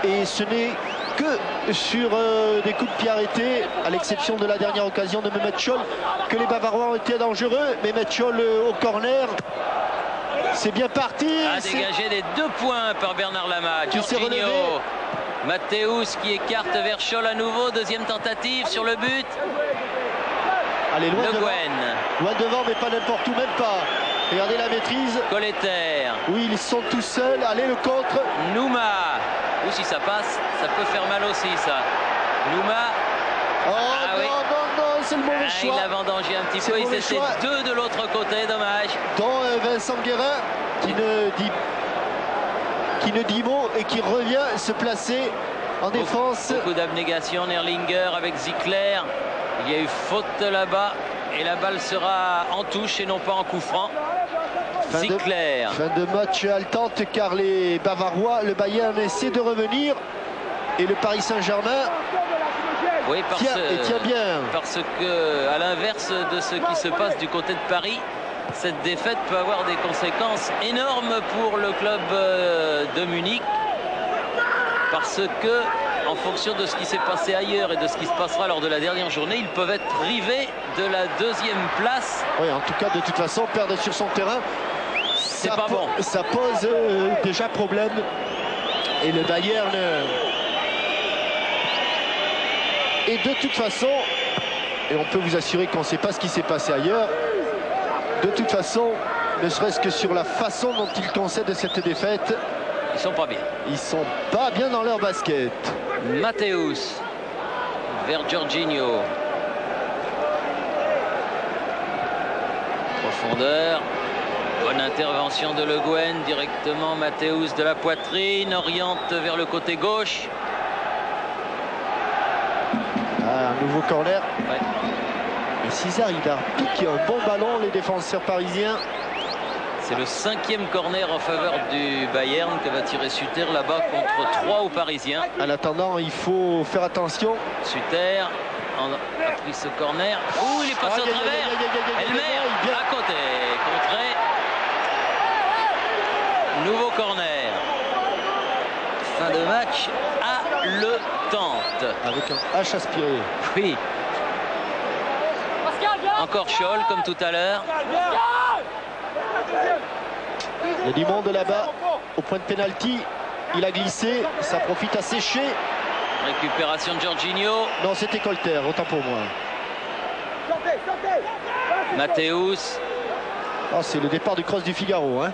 Et ce n'est que sur des coups de pied arrêtés, à l'exception de la dernière occasion de Mehmet Scholl, que les Bavarois ont été dangereux. Mehmet Scholl au corner. C'est bien parti. A dégagé des 2 points par Bernard Lama. Jorginho. Mathéus qui écarte vers Scholl à nouveau. Deuxième tentative sur le but. Allez, loin Le devant. Gwen. Loin devant, mais pas n'importe où, même pas. Regardez la maîtrise. Colletter. Oui, ils sont tout seuls. Allez, le contre. Nouma. Ou si ça passe, ça peut faire mal aussi, ça. Nouma. Oh Ah non, oui. non, non, c'est le mauvais choix. Il a vendangé un petit C'est peu. le Ils mauvais étaient choix. 2 de l'autre côté, dommage. Dont Vincent Guérin, qui ne dit mot et qui revient se placer en défense. Beaucoup d'abnégation. Nerlinger avec Zickler. Il y a eu faute là-bas. Et la balle sera en touche et non pas en coup franc. Zickler. Fin de match haletante car les Bavarois, le Bayern essaie de revenir. Et le Paris Saint-Germain Oui, tient bien. Parce que, à l'inverse de ce qui se passe du côté de Paris, cette défaite peut avoir des conséquences énormes pour le club de Munich. Parce que, en fonction de ce qui s'est passé ailleurs et de ce qui se passera lors de la dernière journée, ils peuvent être privés de la 2e place. Oui, en tout cas, de toute façon, perdre sur son terrain, C'est pas bon. Ça pose déjà problème. Et le Bayern... Et de toute façon, et on peut vous assurer qu'on ne sait pas ce qui s'est passé ailleurs, de toute façon, ne serait-ce que sur la façon dont ils concèdent cette défaite, Ils sont pas bien. ils sont pas bien dans leur basket. Mathéus vers Jorginho. Profondeur. Bonne intervention de Le Guen. Directement Mathéus de la poitrine. Oriente vers le côté gauche. Ah, un nouveau corner. Ouais. Et César, il a piqué un bon ballon, les défenseurs parisiens. C'est le 5e corner en faveur du Bayern que va tirer Suter là-bas contre 3 aux Parisiens. En attendant, il faut faire attention. Suter a pris ce corner. Ouh, il est passé au travers. Elmer à côté. Contré. Nouveau corner. Fin de match haletante. Avec un H aspiré. Oui. Encore Scholl comme tout à l'heure. Il y a du monde là-bas au point de pénalty. Il a glissé, ça profite à sécher. Récupération de Jorginho. Non, c'était Colter, autant pour moi. Mathéus. Oh, c'est le départ du cross du Figaro. Hein.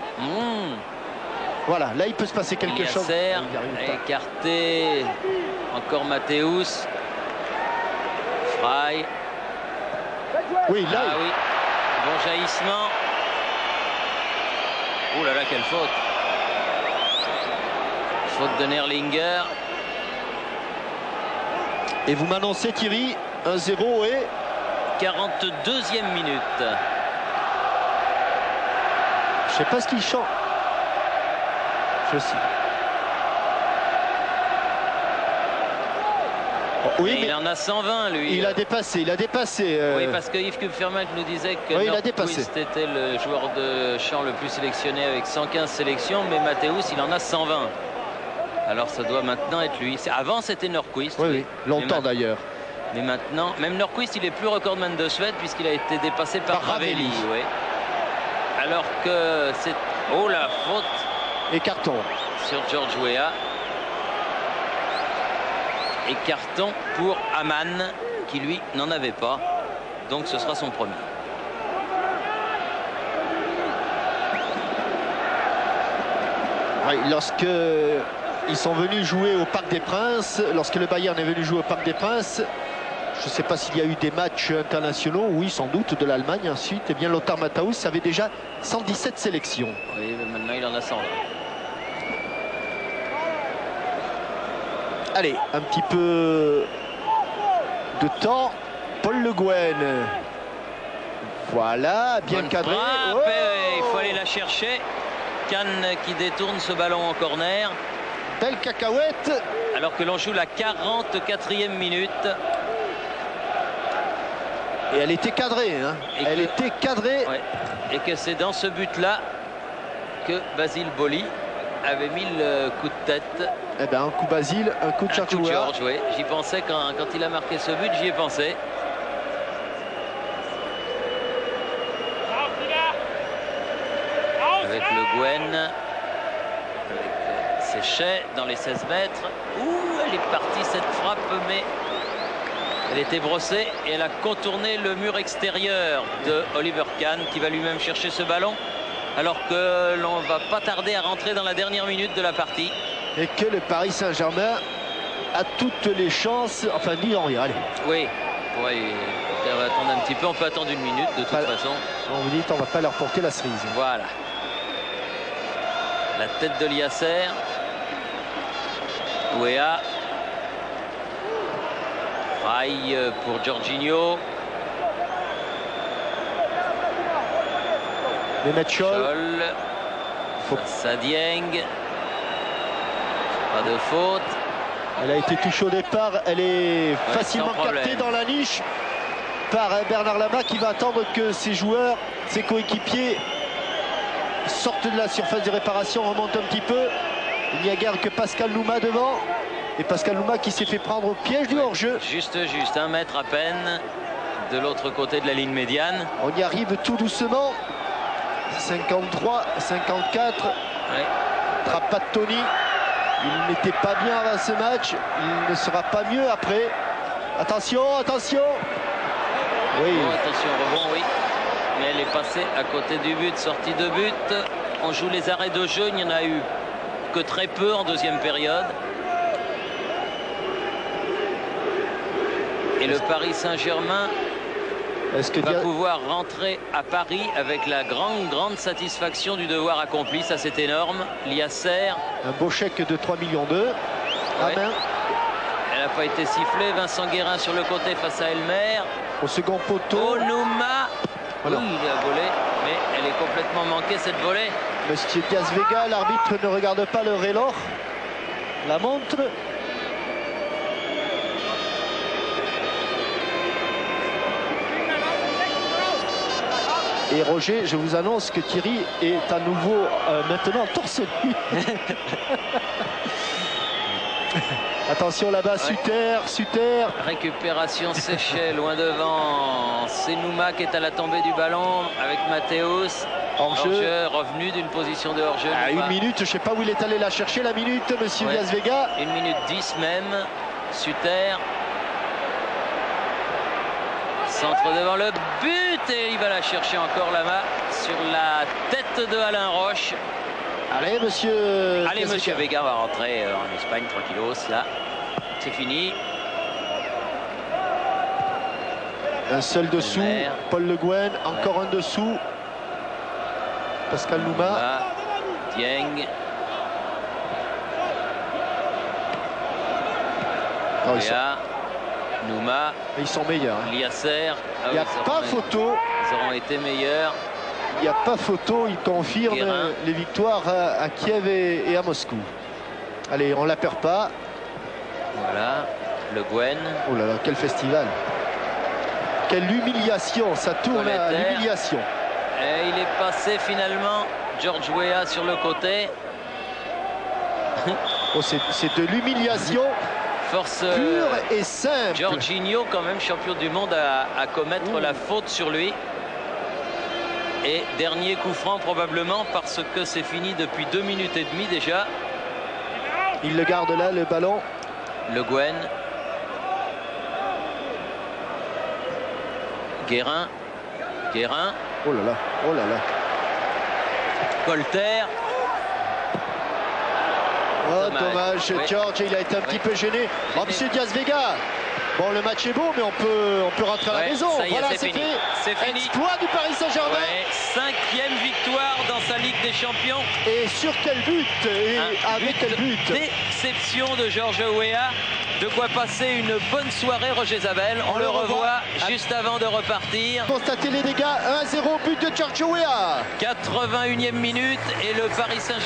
Voilà, là il peut se passer quelque chose. Écarté. Encore Mathéus. Fry. Oui, là. Ah oui. Bon jaillissement. Oh là là, quelle faute. Faute de Nerlinger. Et vous m'annoncez, Thierry, 1-0 et 42e minute. Je sais pas ce qu'il chante. Je sais. Oui, mais il en a 120, lui. Il a dépassé, Oui, parce que Yves Kupferman nous disait que Nordqvist était le joueur de champ le plus sélectionné avec 115 sélections, mais Mathéus, il en a 120. Alors ça doit maintenant être lui. Avant, c'était Nordqvist. Oui, longtemps d'ailleurs. Mais maintenant, même Nordqvist, il est plus recordman de Suède puisqu'il a été dépassé par Ravelli. Oui. Alors que c'est... Oh, la faute. Et carton. Sur George Weah. Et carton pour Aman, qui lui n'en avait pas. Donc ce sera son premier. Oui, lorsque ils sont venus jouer au Parc des Princes, lorsque le Bayern est venu jouer au Parc des Princes, je ne sais pas s'il y a eu des matchs internationaux, oui sans doute, de l'Allemagne ensuite, eh bien Lothar Matthäus avait déjà 117 sélections. Oui, mais maintenant il en a 100. Allez, un petit peu de temps. Paul Le Guen. Voilà, bien cadré. Oh, il faut aller la chercher. Kahn qui détourne ce ballon en corner. Belle cacahuète. Alors que l'on joue la 44e minute. Et elle était cadrée. Hein. Elle était cadrée. Ouais. Et que c'est dans ce but-là que Basile Boli avait mis le coup de tête. Eh ben, un coup Basile, un coup de George, oui. J'y pensais quand il a marqué ce but, j'y ai pensé. Avec Le Guen, avec Séchet dans les 16 mètres. Ouh, elle est partie cette frappe, mais elle était brossée et elle a contourné le mur extérieur de Oliver Kahn qui va lui-même chercher ce ballon. Alors que l'on va pas tarder à rentrer dans la dernière minute de la partie. Et que le Paris Saint-Germain a toutes les chances, enfin ni en rien, allez. Oui, on va attendre un petit peu, on peut attendre une minute de toute façon. On vous dit, on va pas leur porter la cerise. Voilà. La tête de Liasser. Weah. Rail pour Jorginho. Mehmet Scholl. Sadieng. Pas de faute. Elle a été touchée au départ. Elle est facilement captée dans la niche par Bernard Lama qui va attendre que ses joueurs, ses coéquipiers sortent de la surface de réparation, remontent un petit peu. Il n'y a guère que Pascal Nouma devant. Et Pascal Nouma qui s'est fait prendre au piège du hors-jeu. Juste, 1 mètre à peine de l'autre côté de la ligne médiane. On y arrive tout doucement. 53, 54. Ouais. Trapattoni. Il n'était pas bien avant ce match. Il ne sera pas mieux après. Attention, attention. Oui. Oh, attention, rebond, oui. Mais elle est passée à côté du but, sortie de but. On joue les arrêts de jeu. Il n'y en a eu que très peu en deuxième période. Et le Paris Saint-Germain va pouvoir rentrer à Paris avec la grande satisfaction du devoir accompli. Ça, c'est énorme. Liasser. Un beau chèque de 3,2 millions. Ouais. Elle n'a pas été sifflée. Vincent Guérin sur le côté face à Elmer. Au second poteau. Oh, Nouma. Voilà. Oui, il a volé, mais elle est complètement manquée, cette volée. Monsieur Diaz Vega, l'arbitre ne regarde pas le reloj. La montre. Et Roger, je vous annonce que Thierry est à nouveau maintenant torse nu. Attention là-bas, Suter. Récupération Séchet, loin devant. C'est Nouma qui est à la tombée du ballon avec Mathéus. Hors-jeu, revenu d'une position de hors-jeu. À 1 minute, je ne sais pas où il est allé la chercher, la minute, monsieur Diaz Vega. 1 minute 10 même. Suter. Centre devant le but et il va la chercher encore là-bas sur la tête de Alain Roche. Allez, monsieur. Allez, monsieur Vega va rentrer en Espagne tranquillos. Là, c'est fini. Un seul dessous. Mer. Paul Le Guen. Encore un dessous. Pascal Nouma. Là, Dieng. Oh, ils, sont, Léa, Nouma, ils sont meilleurs. Hein. Liasser. Ah Il n'y a oui, ils pas auront- photo. Ils auront été meilleurs. Il n'y a pas photo. Il confirme Guérin. les victoires à Kiev et à Moscou. Allez, on ne la perd pas. Voilà, Le Guen. Oh là là, quel festival. Quelle humiliation. Ça tourne à Colletter. l'humiliation. Et il est passé finalement. George Weah sur le côté. Oh, c'est de l'humiliation Force pure et simple. Jorginho, quand même champion du monde, à commettre la faute sur lui. Et dernier coup franc probablement parce que c'est fini depuis 2 minutes et demie déjà. Il le garde là, le ballon. Le Guen. Guérin. Guérin. Oh là là, oh là là. Colter. Oh, Dommage. dommage, Oui. George, il a été un petit peu gêné. Oh, monsieur Diaz Vega. Bon, le match est beau, mais on peut rentrer à la Ouais, maison. ça y est, Voilà, c'est fini. C'est fini. Exploit du Paris Saint-Germain. Ouais, 5e victoire dans sa Ligue des Champions. Et sur quel but? Et Un avec quel but? d'exception de George Weah. De quoi passer une bonne soirée, Roger Zabel. On le revoit juste avant de repartir. Constatez les dégâts. 1-0, but de George Weah. 81e minute et le Paris Saint-Germain.